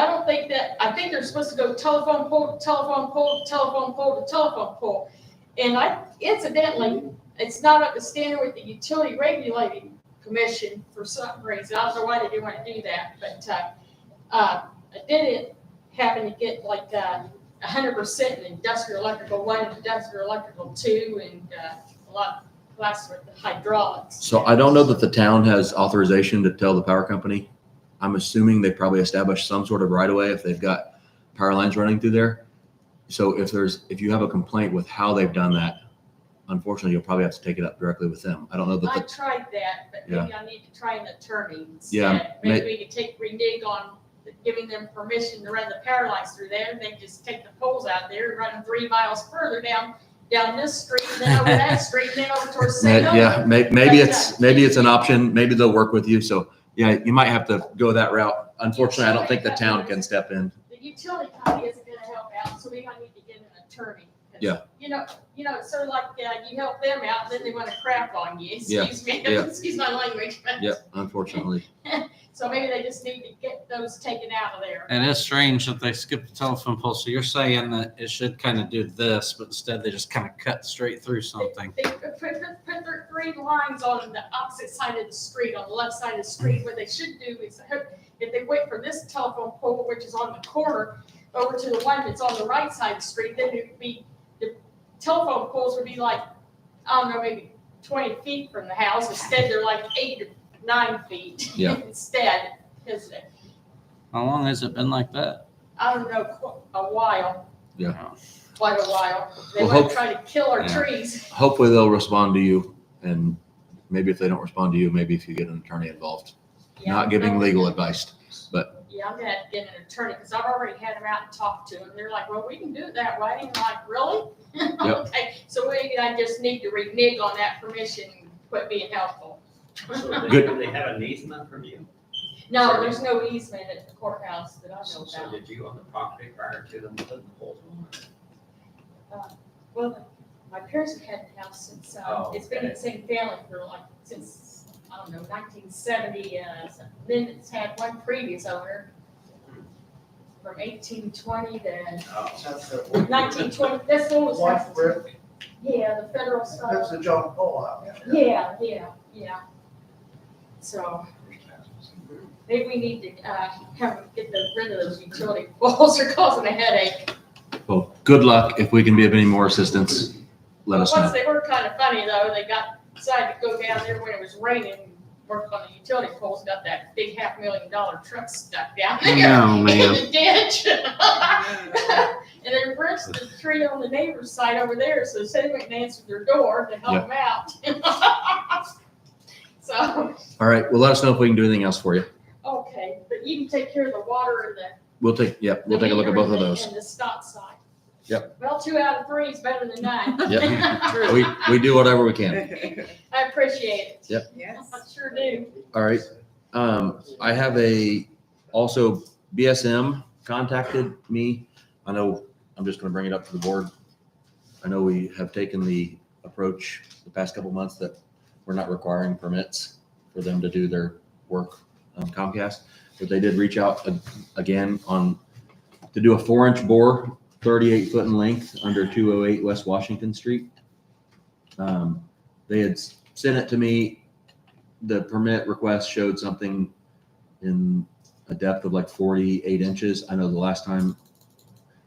Speaker 12: don't think I think they're supposed to go telephone pole to telephone pole to telephone pole to telephone pole. And incidentally, it's not up to standard with the Utility Regulating Commission for some reason. I don't know why they didn't want to do that, but I didn't happen to get like 100% in industrial electrical 1 and industrial electrical 2, and a lot of classes with the hydraulics.
Speaker 2: So I don't know that the town has authorization to tell the power company. I'm assuming they probably established some sort of right of way if they've got power lines running through there. So if you have a complaint with how they've done that, unfortunately, you'll probably have to take it up directly with them. I don't know that
Speaker 12: I tried that, but maybe I need to try an attorney instead.
Speaker 2: Yeah,
Speaker 12: Maybe we could renege on giving them permission to run the power lines through there, and they just take the poles out there and run them 3 miles further down this street, and then over that street, and then over towards St. Omer.
Speaker 2: yeah, maybe it's an option. Maybe they'll work with you. So yeah, you might have to go that route. Unfortunately, I don't think the town can step in.
Speaker 12: The utility company isn't gonna help out, so maybe I need to get an attorney,
Speaker 2: Yeah.
Speaker 12: You know, it's sort of like, you help them out, and then they want to crap on you,
Speaker 2: Yeah,
Speaker 12: excuse me,
Speaker 2: yeah.
Speaker 12: excuse my language, but.
Speaker 2: Yep, unfortunately.
Speaker 12: So maybe they just need to get those taken out of there.
Speaker 3: It is strange that they skipped the telephone pole. So you're saying that it should kind of do this, but instead they just kind of cut straight through something.
Speaker 12: They put their three lines on the opposite side of the street, on the left side of the street. What they should do is, if they wait for this telephone pole, which is on the corner, over to the one that's on the right side of the street, then it would be, the telephone poles would be like, I don't know, maybe 20 feet from the house. Instead, they're like 8 or 9 feet
Speaker 2: Yeah.
Speaker 12: instead. Because
Speaker 3: How long has it been like that?
Speaker 12: I don't know, a while,
Speaker 2: Yeah.
Speaker 12: quite a while. They
Speaker 2: Well,
Speaker 12: want
Speaker 2: hope-
Speaker 12: to try to kill our
Speaker 3: Yeah.
Speaker 12: trees.
Speaker 2: Hopefully they'll respond to you, and maybe if they don't respond to you, maybe if you get an attorney involved.
Speaker 12: Yeah,
Speaker 2: Not giving legal advice, but
Speaker 12: Yeah, I'm gonna have to get an attorney, because I've already had them out and talked to them. They're like, well, we can do it that way. And I'm like, really? Okay, so maybe I just need to renege on that permission and quit being helpful.
Speaker 1: So they,
Speaker 2: Good.
Speaker 1: they have an easement from you?
Speaker 12: No, there's no easement at the courthouse that I know
Speaker 1: So
Speaker 12: about.
Speaker 1: did you own the property prior to them putting the poles on?
Speaker 12: Well, my parents have had the house since,
Speaker 1: Oh,
Speaker 12: it's been in the same family for like, since, I don't know, 1970. Then it's had one previous owner from 1820 to
Speaker 1: Oh.
Speaker 12: 1920. That's what was.
Speaker 8: White brick,
Speaker 12: Yeah, the federal
Speaker 8: that's
Speaker 12: stuff.
Speaker 8: the John Paul out.
Speaker 12: Yeah. So maybe we need to, get rid of those utility poles. They're causing a headache.
Speaker 2: well, good luck. If we can be of any more assistance, let us
Speaker 12: Once
Speaker 2: know.
Speaker 12: they were kind of funny though, they decided to go down there when it was raining, work on the utility poles, got that big $500,000 truck stuck down there
Speaker 3: No,
Speaker 12: in
Speaker 3: man.
Speaker 12: the ditch. And they ripped the tree on the neighbor's side over there, so they went and answered their door to help them out. So,
Speaker 2: All right, well, let us know if we can do anything else for you.
Speaker 12: okay, but you can take care of the water and the.
Speaker 2: We'll take a look at both of those.
Speaker 12: And the stop sign.
Speaker 2: Yep.
Speaker 12: Well, 2 out of 3 is better than none.
Speaker 2: Yep. We do whatever we can.
Speaker 12: I appreciate it.
Speaker 2: Yep.
Speaker 4: Yes.
Speaker 12: I sure do.
Speaker 2: All right. I have also BSM contacted me. I know, I'm just gonna bring it up to the board. I know we have taken the approach the past couple months that we're not requiring permits for them to do their work on Comcast, but they did reach out again to do a 4-inch bore, 38 foot in length under 208 West Washington Street. They had sent it to me. The permit request showed something in a depth of like 48 inches. I know the last time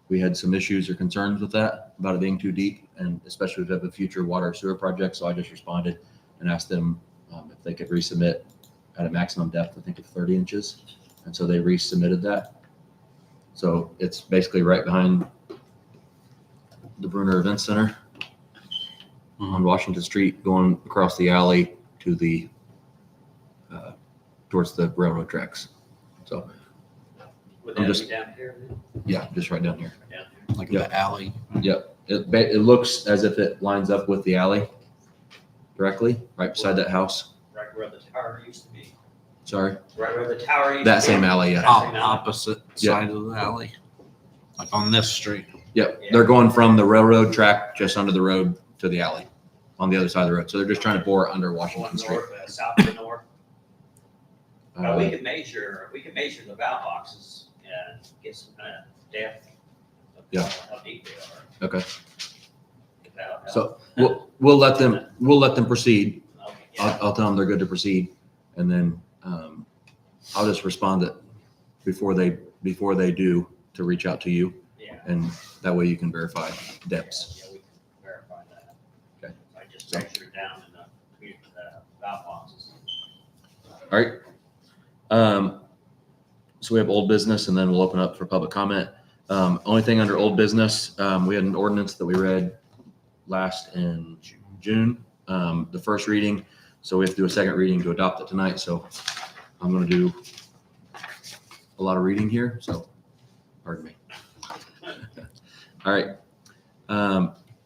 Speaker 2: we had some issues or concerns with that, about it being too deep, and especially if we have a future water or sewer project. So I just responded and asked them if they could resubmit at a maximum depth, I think of 30 inches. And so they resubmitted that. So it's basically right behind the Bruner Event Center on Washington Street, going across the alley to the towards the railroad tracks. So
Speaker 1: Would
Speaker 2: I'm
Speaker 1: that
Speaker 2: just-
Speaker 1: be down here?
Speaker 2: yeah, just right down here.
Speaker 1: Down
Speaker 3: Like
Speaker 2: Yeah.
Speaker 3: the alley.
Speaker 2: Yep. It looks as if it lines up with the alley directly, right beside that house.
Speaker 1: here, right where the tower used to be.
Speaker 2: Sorry.
Speaker 1: Right where the tower used to be.
Speaker 2: That same alley, yeah.
Speaker 3: Opposite
Speaker 2: Yeah.
Speaker 3: side of the alley. Like on this street.
Speaker 2: Yep. They're going from the railroad track just under the road to the alley on the other side of the road. So they're just trying to bore under
Speaker 1: One
Speaker 2: Washington Street.
Speaker 1: north, south of the north. We
Speaker 2: Uh,
Speaker 1: can measure the valve boxes and get some kind of depth. of
Speaker 2: Yeah.
Speaker 1: How deep they are.
Speaker 2: Okay.
Speaker 1: If that'll help.
Speaker 2: So we'll let them proceed.
Speaker 1: Okay, yeah.
Speaker 2: I'll tell them they're good to proceed, and then I'll just respond that before they do to reach out to you,
Speaker 1: Yeah.
Speaker 2: and that way you can verify depths.
Speaker 1: Yeah, we can verify that.
Speaker 2: Okay.
Speaker 1: I just measured down in the valve boxes.
Speaker 2: All right. So we have old business, and then we'll open up for public comment. Only thing under old business, we had an ordinance that we read last in June, the first reading. So we have to do a second reading to adopt it tonight. So I'm going to do a lot of reading here. So pardon me. All right.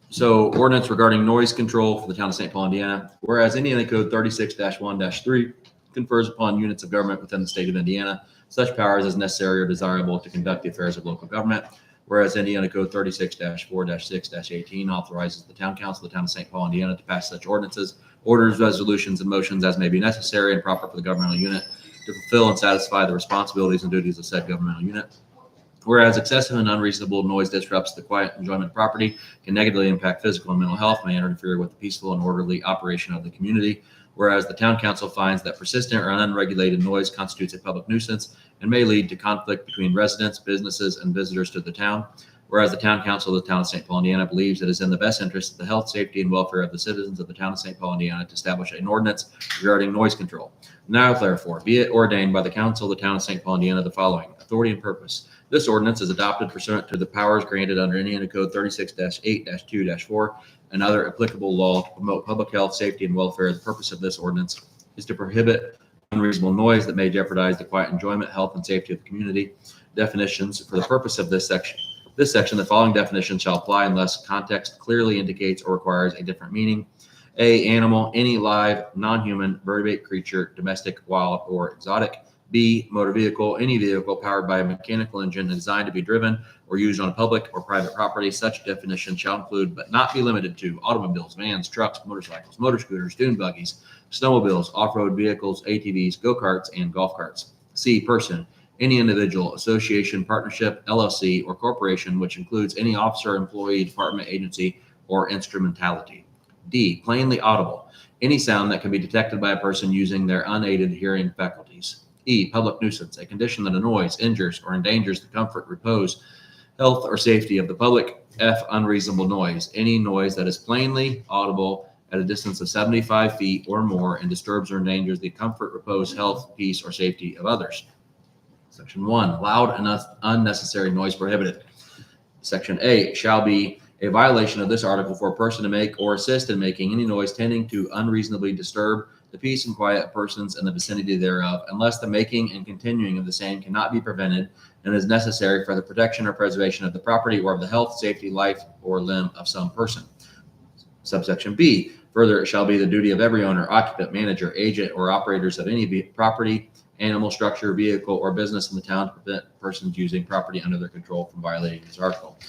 Speaker 2: So ordinance regarding noise control for the town of St. Paul, Indiana. Whereas Indiana Code 36-1-3 confers upon units of government within the state of Indiana such powers as necessary or desirable to conduct the affairs of local government. Whereas Indiana Code 36-4-6-18 authorizes the town council of the town of St. Paul, Indiana to pass such ordinances, orders, resolutions, and motions as may be necessary and proper for the governmental unit to fulfill and satisfy the responsibilities and duties of said governmental unit. Whereas excessive and unreasonable noise disrupts the quiet enjoyment of property, can negatively impact physical and mental health, may interfere with the peaceful and orderly operation of the community. Whereas the town council finds that persistent or unregulated noise constitutes a public nuisance and may lead to conflict between residents, businesses, and visitors to the town. Whereas the town council of the town of St. Paul, Indiana believes it is in the best interest of the health, safety, and welfare of the citizens of the town of St. Paul, Indiana to establish an ordinance regarding noise control. Now, therefore, be it ordained by the council of the town of St. Paul, Indiana, the following authority and purpose. This ordinance is adopted pursuant to the powers granted under Indiana Code 36-8-2-4 and other applicable law to promote public health, safety, and welfare. The purpose of this ordinance is to prohibit unreasonable noise that may jeopardize the quiet enjoyment, health, and safety of the community. Definitions for the purpose of this section. This section, the following definition shall apply unless context clearly indicates or requires a different meaning. A, animal, any live, non-human, vertebrate creature, domestic, wild, or exotic. B, motor vehicle, any vehicle powered by a mechanical engine designed to be driven or used on public or private property. Such definition shall include, but not be limited to, automobiles, vans, trucks, motorcycles, motor scooters, dune buggies, snowmobiles, off-road vehicles, ATVs, go-karts, and golf carts. C, person, any individual, association, partnership, LLC, or corporation, which includes any officer, employee, department, agency, or instrumentality. D, plainly audible, any sound that can be detected by a person using their unaided hearing faculties. E, public nuisance, a condition that annoys, injures, or endangers the comfort, repose, health, or safety of the public. F, unreasonable noise, any noise that is plainly audible at a distance of 75 feet or more and disturbs or endangers the comfort, repose, health, peace, or safety of others. Section 1, loud and unnecessary noise prohibited. Section A, shall be a violation of this article for a person to make or assist in making any noise tending to unreasonably disturb the peace and quiet of persons in the vicinity thereof, unless the making and continuing of the same cannot be prevented and is necessary for the protection or preservation of the property or of the health, safety, life, or limb of some person. Subsection B, further, it shall be the duty of every owner, occupant, manager, agent, or operators of any property, animal, structure, vehicle, or business in the town to prevent persons using property under their control from violating this article.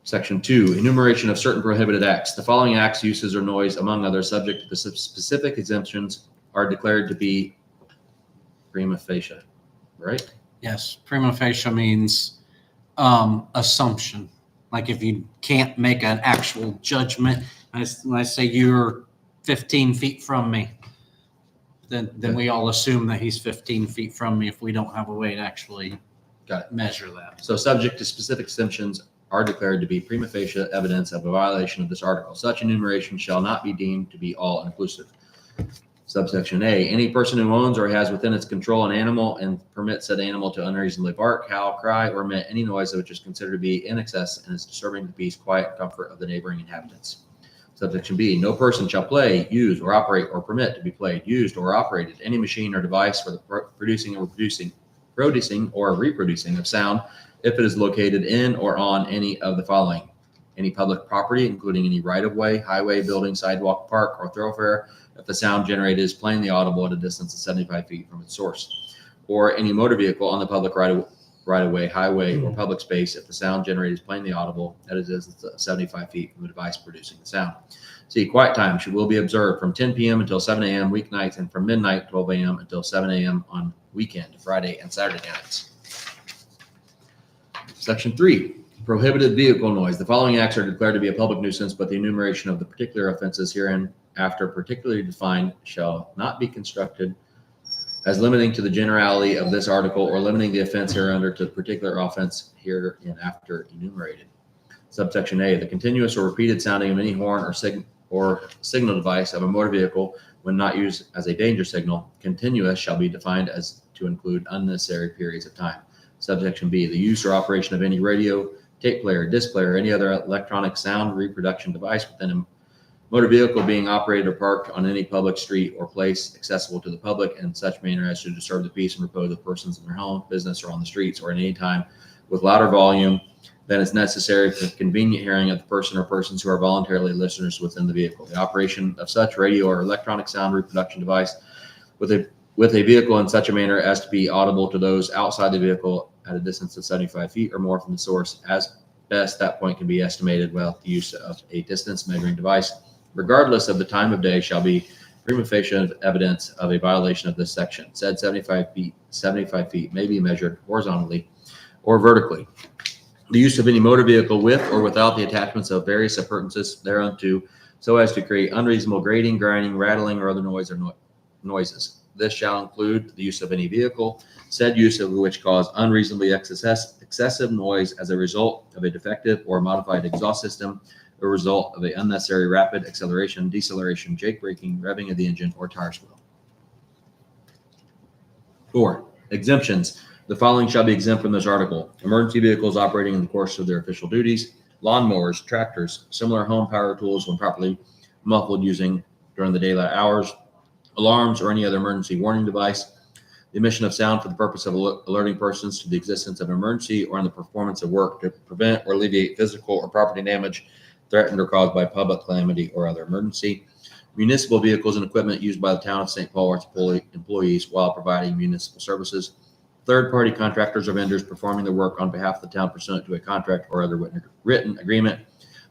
Speaker 2: Section 2, enumeration of certain prohibited acts. The following acts, uses, or noise, among others, subject to the specific exemptions, are declared to be prima facie, right?
Speaker 3: Yes, prima facie means assumption. Like if you can't make an actual judgment, when I say you're 15 feet from me, then we all assume that he's 15 feet from me if we don't have a way to actually measure that.
Speaker 2: So subject to specific exemptions are declared to be prima facie evidence of a violation of this article. Such enumeration shall not be deemed to be all inclusive. Subsection A, any person who owns or has within its control an animal and permits said animal to unreasonably bark, howl, cry, or emit any noise which is considered to be in excess and is disturbing the peace, quiet, and comfort of the neighboring inhabitants. Subsection B, no person shall play, use, or operate, or permit to be played, used, or operated any machine or device for the producing or reproducing of sound if it is located in or on any of the following: any public property, including any right-of-way, highway, building, sidewalk, park, or thoroughfare, if the sound generated is plainly audible at a distance of 75 feet from its source, or any motor vehicle on the public right-of-way, highway, or public space if the sound generated is plainly audible at a distance of 75 feet from the device producing the sound. C, quiet time will be observed from 10 p.m. until 7 a.m. weeknights and from midnight 12 a.m. until 7 a.m. on weekend, Friday, and Saturday nights. Section 3, prohibited vehicle noise. The following acts are declared to be a public nuisance, but the enumeration of the particular offenses herein after particularly defined shall not be constructed as limiting to the generality of this article or limiting the offense hereunder to the particular offense hereinafter enumerated. Subsection A, the continuous or repeated sounding of any horn or signal device of a motor vehicle when not used as a danger signal. Continuous shall be defined as to include unnecessary periods of time. Subsection B, the use or operation of any radio, tape player, disc player, or any other electronic sound reproduction device within a motor vehicle being operated or parked on any public street or place accessible to the public in such manner as to disturb the peace and repose of persons in their home, business, or on the streets, or at any time with louder volume than is necessary for the convenient hearing of the person or persons who are voluntarily listeners within the vehicle. The operation of such radio or electronic sound reproduction device with a vehicle in such a manner as to be audible to those outside the vehicle at a distance of 75 feet or more from the source. As best, that point can be estimated without the use of a distance measuring device, regardless of the time of day, shall be prima facie evidence of a violation of this section. Said 75 feet may be measured horizontally or vertically. The use of any motor vehicle with or without the attachments of various appurtenances thereunto, so as to create unreasonable grating, grinding, rattling, or other noise or noises. This shall include the use of any vehicle, said use of which cause unreasonably excessive noise as a result of a defective or modified exhaust system, a result of an unnecessary rapid acceleration, deceleration, jake braking, revving of the engine, or tire swirl. 4. Exemptions. The following shall be exempt from this article: emergency vehicles operating in the course of their official duties, lawnmowers, tractors, similar home power tools when properly muffled using during the daylight hours, alarms, or any other emergency warning device, the emission of sound for the purpose of alerting persons to the existence of an emergency or in the performance of work to prevent or alleviate physical or property damage threatened or caused by public calamity or other emergency, municipal vehicles and equipment used by the town of St. Paul or its employees while providing municipal services, third-party contractors or vendors performing the work on behalf of the town pursuant to a contract or other written agreement,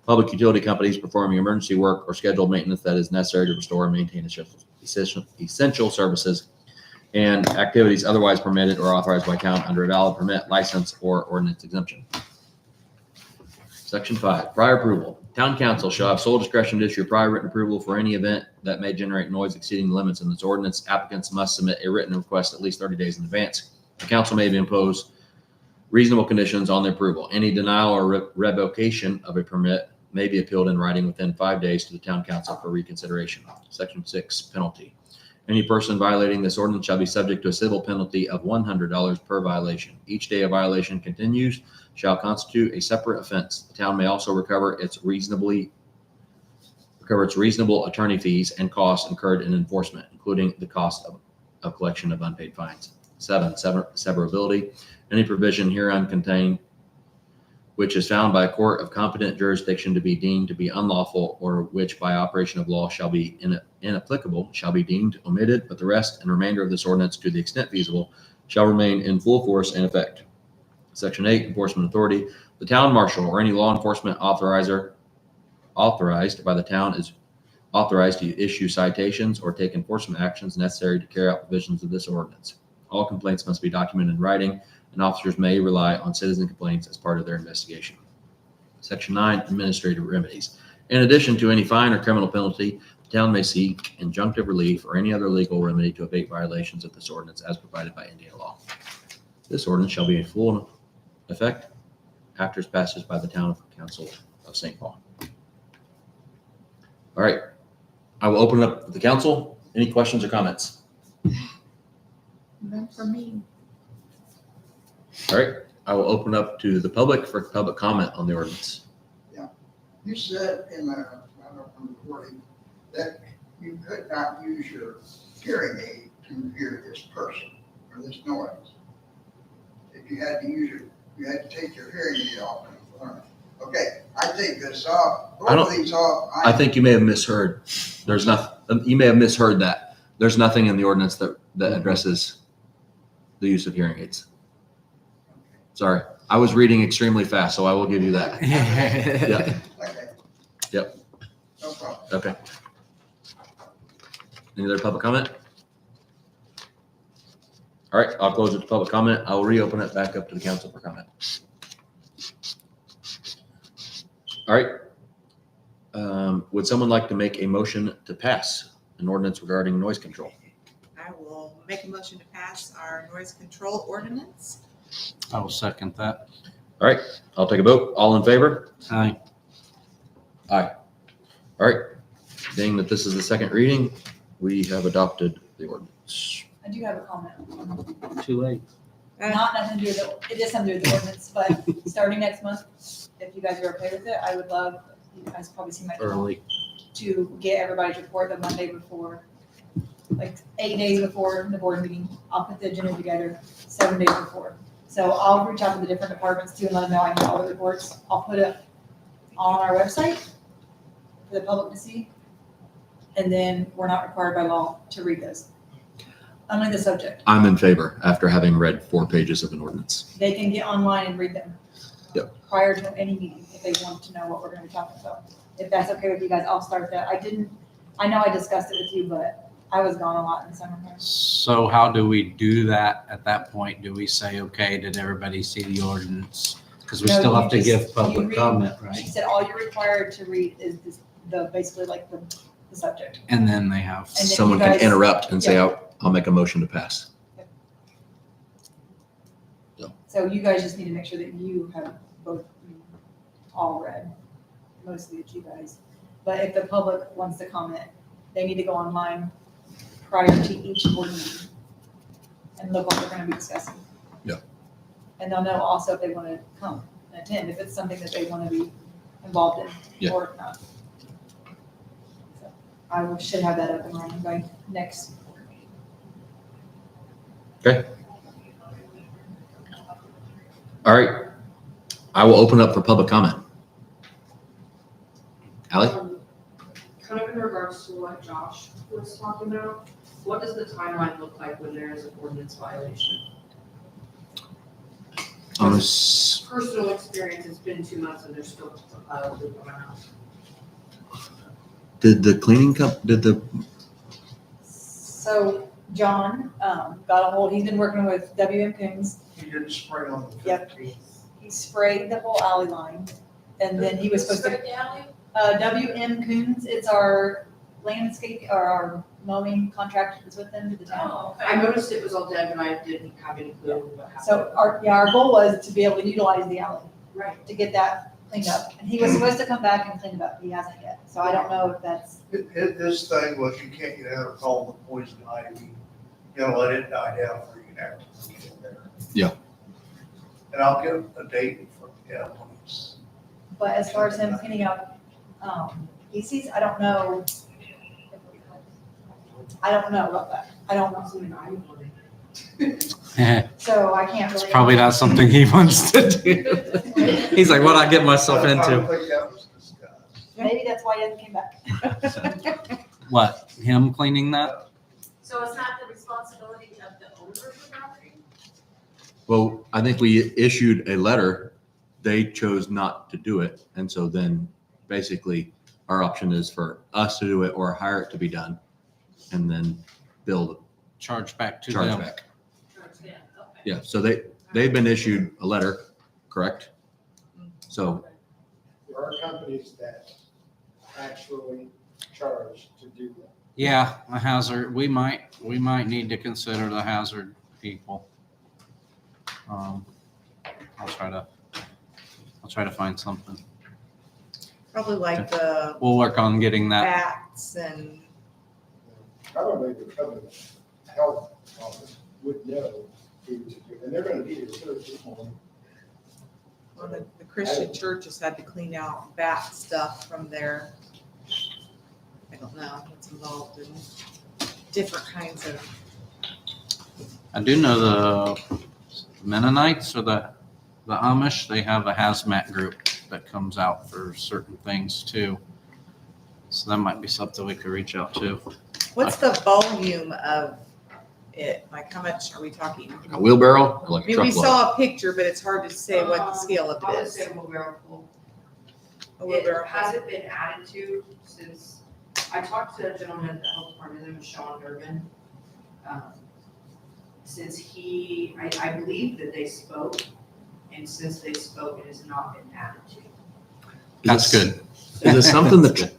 Speaker 2: public utility companies performing emergency work or scheduled maintenance that is necessary to restore and maintain essential services, and activities otherwise permitted or authorized by town under a valid permit, license, or ordinance exemption. Section 5, prior approval. Town council shall have sole discretion to issue prior written approval for any event that may generate noise exceeding the limits in this ordinance. Applicants must submit a written request at least 30 days in advance. The council may impose reasonable conditions on the approval. Any denial or revocation of a permit may be appealed in writing within 5 days to the town council for reconsideration. Section 6, penalty. Any person violating this ordinance shall be subject to a civil penalty of $100 per violation. Each day a violation continues shall constitute a separate offense. The town may also recover its reasonable attorney fees and costs incurred in enforcement, including the cost of collection of unpaid fines. 7, severability. Any provision herein contained which is found by a court of competent jurisdiction to be deemed to be unlawful, or which by operation of law shall be inapplicable, shall be deemed omitted, but the rest and remainder of this ordinance, to the extent feasible, shall remain in full force and effect. Section 8, enforcement authority. The town marshal or any law enforcement authorized by the town is authorized to issue citations or take enforcement actions necessary to carry out provisions of this ordinance. All complaints must be documented in writing, and officers may rely on citizen complaints as part of their investigation. Section 9, administrative remedies. In addition to any fine or criminal penalty, the town may seek injunctive relief or any other legal remedy to abate violations of this ordinance as provided by Indiana law. This ordinance shall be in full effect after its passage by the town council of St. Paul. All right, I will open it up to the council. Any questions or comments?
Speaker 4: None for me.
Speaker 2: All right, I will open up to the public for public comment on the ordinance.
Speaker 13: You said in the, I don't know, recording, that you could not use your hearing aid to hear this person or this noise. If you had to use your, you had to take your hearing aid off. Okay, I take this off, both of these off.
Speaker 2: I think you may have misheard. There's nothing, you may have misheard that. There's nothing in the ordinance that addresses the use of hearing aids. Sorry, I was reading extremely fast, so I will give you that. Yeah.
Speaker 13: Okay.
Speaker 2: Yep.
Speaker 13: No problem.
Speaker 2: Okay. Any other public comment? All right, I'll close it to public comment. I will reopen it back up to the council for comment. All right. Would someone like to make a motion to pass an ordinance regarding noise control?
Speaker 4: I will make a motion to pass our noise control ordinance.
Speaker 3: I will second that.
Speaker 2: All right, I'll take a vote. All in favor?
Speaker 3: Aye.
Speaker 2: Aye. All right, being that this is the second reading, we have adopted the ordinance.
Speaker 5: I do have a comment.
Speaker 3: Too late.
Speaker 5: Not nothing to do with it is something to do with the ordinance, but starting next month, if you guys are okay with it, I would love, you guys probably see my email,
Speaker 3: Early.
Speaker 5: to get everybody's report the Monday before, like 8 days before the board meeting. I'll put the agenda together 7 days before. So I'll reach out to the different departments too and let them know I need all the reports. I'll put it on our website for the public to see. And then we're not required by law to read those. Only the subject.
Speaker 2: I'm in favor after having read 4 pages of an ordinance.
Speaker 5: They can get online and read them.
Speaker 2: Yep.
Speaker 5: Prior to any meeting, if they want to know what we're gonna be talking about. If that's okay with you guys, I'll start that. I know I discussed it with you, but I was gone a lot in the summer.
Speaker 3: So how do we do that at that point? Do we say, okay, did everybody see the ordinance? Because we
Speaker 5: No,
Speaker 3: still
Speaker 5: you
Speaker 3: have to
Speaker 5: just-
Speaker 3: give
Speaker 5: you
Speaker 3: public
Speaker 5: read-
Speaker 3: comment,
Speaker 5: She
Speaker 3: right?
Speaker 5: said all you're required to read is basically like the subject.
Speaker 3: And then they have,
Speaker 5: And then
Speaker 2: Someone
Speaker 5: you
Speaker 2: can
Speaker 5: guys-
Speaker 2: interrupt and say,
Speaker 5: Yeah.
Speaker 2: I'll make a motion to pass.
Speaker 5: So you guys just need to make sure that you have both all read, mostly it's you guys. But if the public wants to comment, they need to go online prior to each board meeting and look what we're gonna be discussing.
Speaker 2: Yeah.
Speaker 5: And they'll know also if they wanna come and attend, if it's something that they wanna be involved in
Speaker 2: Yeah.
Speaker 5: or not. So I should have that up and running by next board meeting.
Speaker 2: Okay. All right. I will open up for public comment. Ally?
Speaker 14: Kind of in regards to what Josh was talking about, what does the timeline look like when there is an ordinance violation? Personal experience, it's been 2 months and there's still a pile of poop on my house.
Speaker 2: Did the cleaning
Speaker 5: So John, got a hold, he's been working with WM Coons.
Speaker 8: He did spray on the
Speaker 5: Yep.
Speaker 8: 15th.
Speaker 5: He sprayed the whole alley line, and then he was supposed to,
Speaker 12: Straight down.
Speaker 5: WM Coons, it's our landscape, or our mowing contract that's with them to the town.
Speaker 12: Oh,
Speaker 14: I
Speaker 12: okay.
Speaker 14: noticed it was all dead and I didn't have any clue what happened.
Speaker 5: So our goal was to be able to utilize the alley,
Speaker 14: Right.
Speaker 5: to get that cleaned up. And he was supposed to come back and clean it up, he hasn't yet, so I don't know if that's,
Speaker 8: His thing was you can't get out of all the poison ivy. You gotta let it die down before you can actually get in there.
Speaker 2: Yeah.
Speaker 8: And I'll get a date from him when he's.
Speaker 5: but as far as him cleaning up, feces, I don't know. I don't know about that, I don't know, so I can't really.
Speaker 3: probably not something he wants to do. He's like, what'd I get myself
Speaker 8: I
Speaker 3: into?
Speaker 8: don't think that was discussed.
Speaker 5: Maybe that's why he hasn't came back.
Speaker 3: What, him cleaning that?
Speaker 12: So it's not the responsibility of the owner of the property?
Speaker 2: Well, I think we issued a letter. They chose not to do it. And so then basically our option is for us to do it or hire it to be done and then build,
Speaker 3: Charge back to
Speaker 2: charge
Speaker 3: them.
Speaker 2: back.
Speaker 12: Yeah, okay.
Speaker 2: Yeah. So they've been issued a letter, correct? So
Speaker 7: There are companies that actually charge to do that.
Speaker 3: Yeah, a hazard, we might need to consider the hazard people. I'll try to find something.
Speaker 4: Probably like the
Speaker 3: We'll work on getting that.
Speaker 4: bats and,
Speaker 7: Probably the public health office would know who to do, and they're gonna be here Thursday morning.
Speaker 4: well, the Christian churches had to clean out bat stuff from their, I don't know what's involved in different kinds of,
Speaker 3: I do know the Mennonites or the Amish, they have a hazmat group that comes out for certain things too. So that might be something we could reach out to.
Speaker 4: what's the volume of it? Like how much are we talking?
Speaker 2: a wheelbarrow or
Speaker 4: I
Speaker 2: like a
Speaker 4: mean, we
Speaker 2: truckload?
Speaker 4: saw a picture, but it's hard to say what the scale of
Speaker 14: I
Speaker 4: it
Speaker 14: would
Speaker 4: is.
Speaker 14: say wheelbarrow full.
Speaker 4: A wheelbarrow.
Speaker 14: It hasn't been added to since, I talked to a gentleman at the health department, his name was Sean Durbin. Since I believe that they spoke, and since they spoke, it has not been added to.
Speaker 3: That's good.
Speaker 2: Is it something that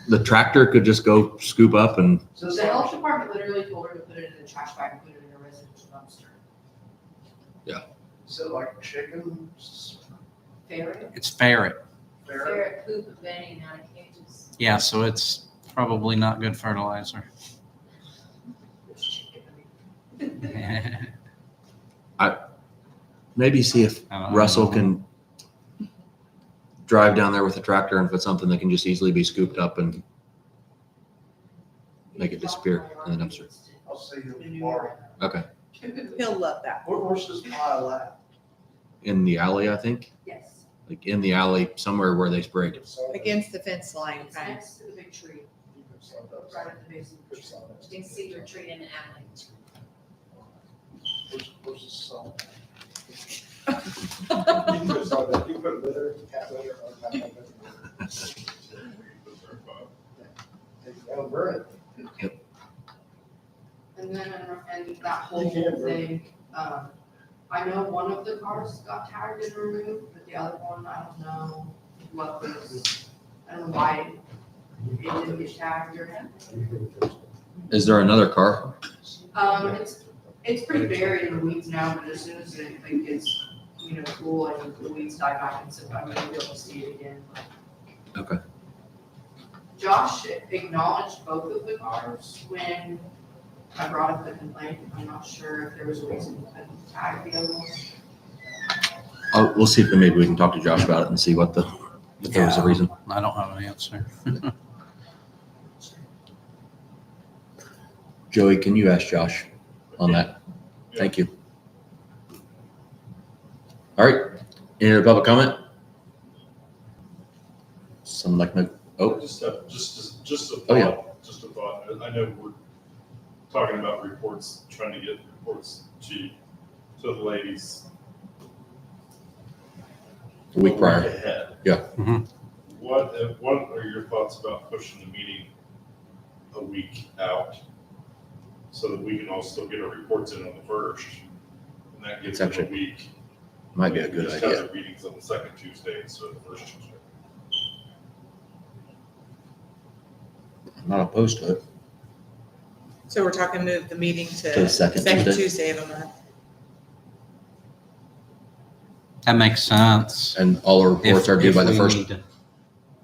Speaker 2: the tractor could just go scoop up and,
Speaker 14: So the health department literally told her to put it in a trash bag and put it in a residential dumpster.
Speaker 8: Is it like chickens?
Speaker 14: Ferret?
Speaker 3: It's ferret.
Speaker 8: Ferret?
Speaker 12: Ferret poop and banging out of cages.
Speaker 3: Yeah, so it's probably not good fertilizer.
Speaker 2: maybe see if
Speaker 3: I don't
Speaker 2: Russell
Speaker 3: know.
Speaker 2: can drive down there with a tractor and if it's something that can just easily be scooped up and make it disappear in the dumpster.
Speaker 8: I'll see you tomorrow.
Speaker 2: Okay.
Speaker 4: He'll love that.
Speaker 8: Where's this pile at?
Speaker 2: In the alley, I think,
Speaker 14: Yes,
Speaker 2: like in the alley, somewhere where they sprayed.
Speaker 7: So
Speaker 4: Against the fence line,
Speaker 14: it's
Speaker 4: kind of.
Speaker 14: next to the big tree,
Speaker 7: you can sell those.
Speaker 14: right at the base of the
Speaker 7: Put
Speaker 14: tree.
Speaker 7: some of those.
Speaker 12: Big cedar tree in the alley.
Speaker 7: supposed to sell. You put litter, cat litter on top of it. They'll burn it.
Speaker 14: And then, and that whole thing, I know one of the cars got tagged and removed, but the other one, I don't know what was, I don't know why it didn't get tagged or anything.
Speaker 2: Is there another car?
Speaker 14: It's pretty buried in the weeds now, but as soon as it like, gets, cool and the weeds die back, and so I'm gonna be able to see it again.
Speaker 2: Okay.
Speaker 14: Josh acknowledged both of the cars when I brought up the complaint. I'm not sure if there was a reason he couldn't tag the other one.
Speaker 2: Oh, we'll see if maybe we can talk to Josh about it and see if there was a reason.
Speaker 3: I don't have an answer.
Speaker 2: Joey, can you ask Josh on that? Thank you. All right. Any other public comment? Someone like to,
Speaker 6: Just a thought.
Speaker 2: Oh, yeah.
Speaker 6: Just a thought. I know we're talking about reports, trying to get reports to the ladies.
Speaker 2: a week prior.
Speaker 6: Ahead.
Speaker 2: Yeah.
Speaker 3: Mhm.
Speaker 6: What are your thoughts about pushing the meeting a week out so that we can all still get our reports in on the first? And that gives them a week.
Speaker 2: Might be a good
Speaker 6: Just
Speaker 2: idea.
Speaker 6: have the meetings on the second Tuesday instead of the first Tuesday.
Speaker 2: I'm not opposed to it.
Speaker 4: So we're talking move the meeting
Speaker 2: To
Speaker 4: to
Speaker 2: the second
Speaker 4: Tuesday of a month.
Speaker 3: That makes sense.
Speaker 2: And all our reports are due by the
Speaker 3: If we
Speaker 2: first.
Speaker 3: need to-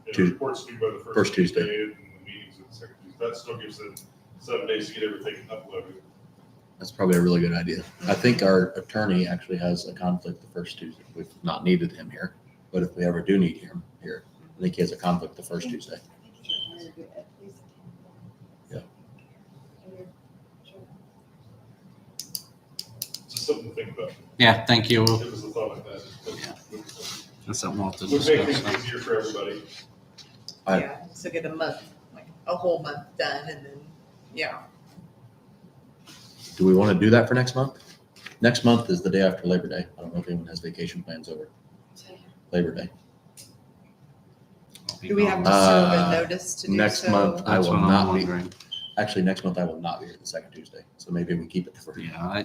Speaker 6: Yeah,
Speaker 2: Tues-
Speaker 6: reports due by the
Speaker 2: first
Speaker 6: first
Speaker 2: Tuesday.
Speaker 6: Tuesday and the meetings on the second Tuesday. That still gives them 7 days to get everything uploaded.
Speaker 2: That's probably a really good idea. I think our attorney actually has a conflict the first Tuesday. We've not needed him here, but if we ever do need him here, I think he has a conflict the first Tuesday. Yeah.
Speaker 6: Just something to think about.
Speaker 3: Yeah, thank you.
Speaker 6: It was a thought like that.
Speaker 3: That's something we'll have to
Speaker 6: Would make
Speaker 3: discuss.
Speaker 6: things easier for everybody.
Speaker 4: Yeah, so get a month, like a whole month done and then, yeah.
Speaker 2: Do we want to do that for next month? Next month is the day after Labor Day. I don't know if anyone has vacation plans over Labor Day.
Speaker 4: Do we have to serve a
Speaker 2: Uh,
Speaker 4: notice to do so?
Speaker 2: Next month, I
Speaker 3: That's
Speaker 2: will
Speaker 3: what I'm
Speaker 2: not be.
Speaker 3: wondering.
Speaker 2: Actually, next month I will not be here the second Tuesday. So maybe we keep it the first.
Speaker 3: Yeah,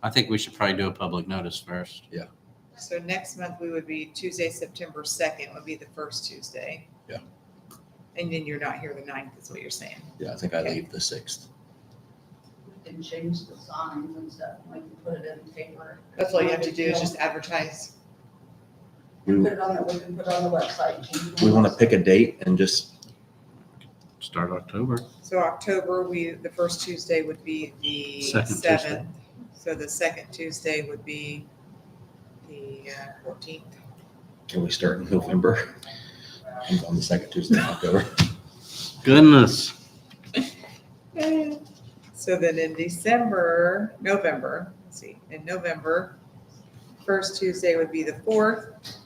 Speaker 3: I think we should probably do a public notice first.
Speaker 4: So next month we would be Tuesday, September 2nd would be the first Tuesday.
Speaker 2: Yeah.
Speaker 4: And then you're not here the 9th is what you're saying.
Speaker 2: Yeah, I think I leave the 6th.
Speaker 9: We can change the signs and stuff, like put it in the paper.
Speaker 4: That's all you have to do is just advertise.
Speaker 2: We,
Speaker 9: Put it on the, we can put it on the website.
Speaker 2: we want to pick a date and just,
Speaker 3: Start October.
Speaker 4: So October, the first Tuesday would be the
Speaker 3: Second Tuesday.
Speaker 4: 7th. So the second Tuesday would be the 14th.
Speaker 2: can we start in November? I'm on the second Tuesday in October.
Speaker 3: Goodness.
Speaker 4: So then in November, let's see, in November, first Tuesday would be the 4th.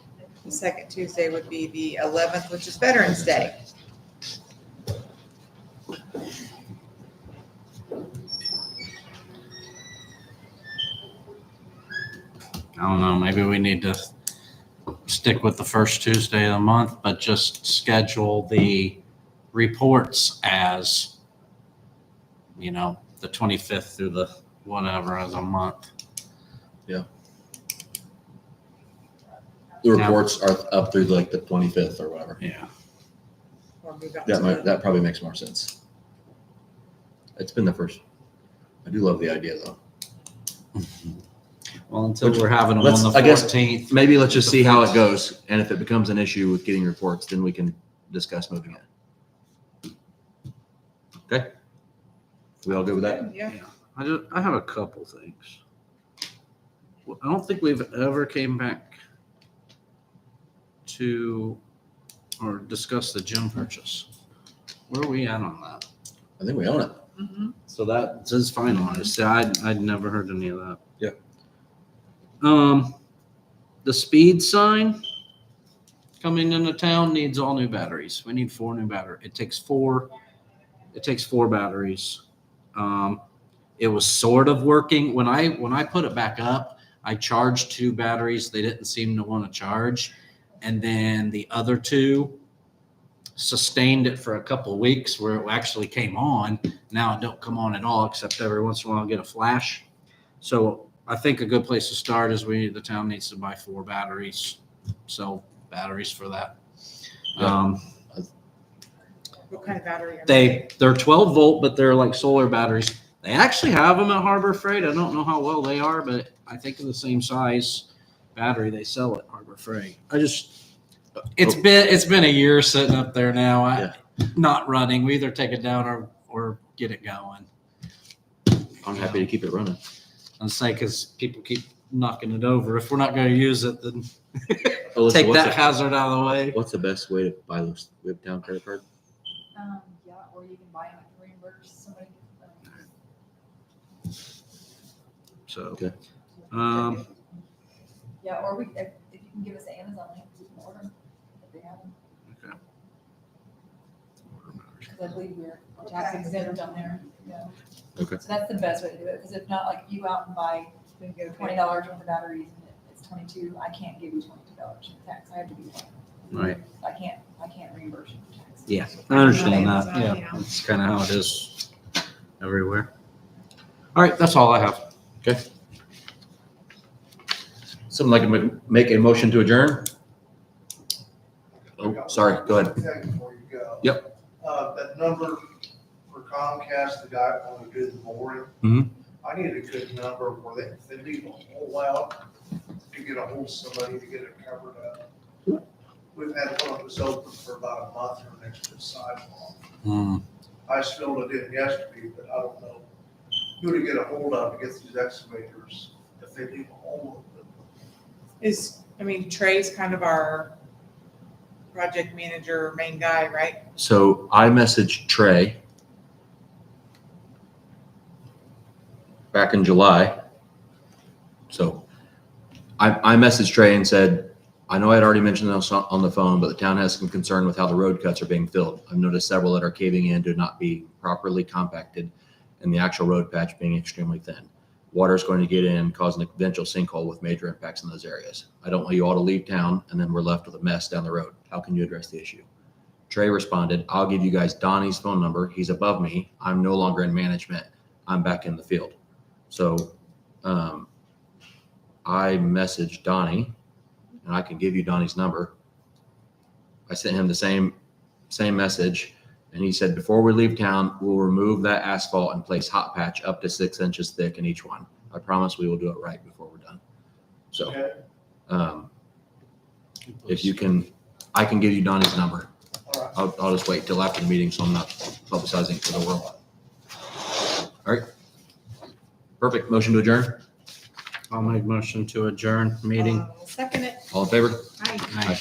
Speaker 4: The second Tuesday would be the 11th, which is Veterans Day.
Speaker 3: I don't know, maybe we need to stick with the first Tuesday of the month, but just schedule the reports as, the 25th through the whatever as a month.
Speaker 2: The reports are up through like the 25th or whatever.
Speaker 3: Yeah.
Speaker 4: Or move out
Speaker 2: That
Speaker 4: to
Speaker 2: might,
Speaker 4: the-
Speaker 2: that probably makes more sense. It's been the first. I do love the idea though.
Speaker 3: Well, until we're having them on the
Speaker 2: I guess
Speaker 3: 14th.
Speaker 2: maybe let's just see how it goes. And if it becomes an issue with getting reports, then we can discuss moving it. Okay? We all good with that?
Speaker 4: Yeah.
Speaker 3: I have a couple things. Well, I don't think we've ever came back to or discussed the gym purchase. Where are we at on that?
Speaker 2: I think we own it.
Speaker 4: Mhm.
Speaker 3: So that is finalized. I'd never heard any of that.
Speaker 2: Yep.
Speaker 3: The speed sign coming into town needs all new batteries. We need 4 new batteries. It takes four batteries. it was sort of working. When I put it back up, I charged 2 batteries. They didn't seem to want to charge. And then the other 2 sustained it for a couple of weeks where it actually came on. Now it don't come on at all, except every once in a while I'll get a flash. So I think a good place to start is the town needs to buy 4 batteries, sell batteries for that.
Speaker 2: Yeah.
Speaker 4: What kind of battery? are they?
Speaker 3: They're 12 volt, but they're like solar batteries. They actually have them at Harbor Freight. I don't know how well they are, but I think of the same size battery they sell at Harbor Freight. It's been a year sitting up there now. Not running. We either take it down or get it going.
Speaker 2: I'm happy to keep it running.
Speaker 3: And say, because people keep knocking it over. If we're not going to use it, then
Speaker 2: Alyssa,
Speaker 3: take
Speaker 2: what's
Speaker 3: that
Speaker 2: the-
Speaker 3: hazard out of the way.
Speaker 2: What's the best way to buy those? We have town credit card?
Speaker 5: Yeah, or you can buy them and reimburse somebody.
Speaker 3: So,
Speaker 2: Okay.
Speaker 5: Yeah, or if you can give us the Amazon link, we can order them if they have them.
Speaker 3: Okay.
Speaker 5: Because I believe we're tax exempt on there. Yeah.
Speaker 2: Okay.
Speaker 5: So that's the best way to do it, because if not, like, you out and buy $20 worth of batteries and it's 22, I can't give you $22 in tax. I have to be 20.
Speaker 3: Right.
Speaker 5: I can't reimburse you for tax.
Speaker 3: Yeah, I understand that.
Speaker 4: Amazon,
Speaker 3: Yeah,
Speaker 4: yeah.
Speaker 3: that's kind of how it is everywhere. All right, that's all I have.
Speaker 2: Okay. Someone like to make a motion to adjourn? Oh, sorry, go ahead.
Speaker 8: Thing before you go.
Speaker 2: Yep.
Speaker 8: That number for Comcast, the guy want to do the mooring.
Speaker 2: Mhm.
Speaker 8: I need a good number where they, if they leave a hole out, to get a hold of somebody to get it covered up. We've had one of us open for about a month or next to the sidewalk. I just filled it in yesterday, but I don't know who to get a hold of to get these excavators if they leave a hole open.
Speaker 4: Trey's kind of our project manager, main guy, right?
Speaker 2: So I messaged Trey back in July. So I messaged Trey and said, I know I had already mentioned this on the phone, but the town has some concern with how the road cuts are being filled. I've noticed several that are caving in to not be properly compacted and the actual road patch being extremely thin. Water is going to get in, causing a eventual sinkhole with major impacts in those areas. I don't want you all to leave town and then we're left with a mess down the road. How can you address the issue? Trey responded, I'll give you guys Donnie's phone number. He's above me. I'm no longer in management. I'm back in the field. So I messaged Donnie, and I can give you Donnie's number. I sent him the same message, and he said, before we leave town, we'll remove that asphalt and place hot patch up to 6 inches thick in each one. I promise we will do it right before we're done. So
Speaker 8: Okay.
Speaker 2: if you can, I can give you Donnie's number.
Speaker 8: All right.
Speaker 2: I'll just wait till after the meeting so I'm not publicizing it for the world. All right. Perfect. Motion to adjourn.
Speaker 3: I'll make motion to adjourn meeting.
Speaker 4: Second it.
Speaker 2: All in favor?
Speaker 4: Aye.
Speaker 3: Aye.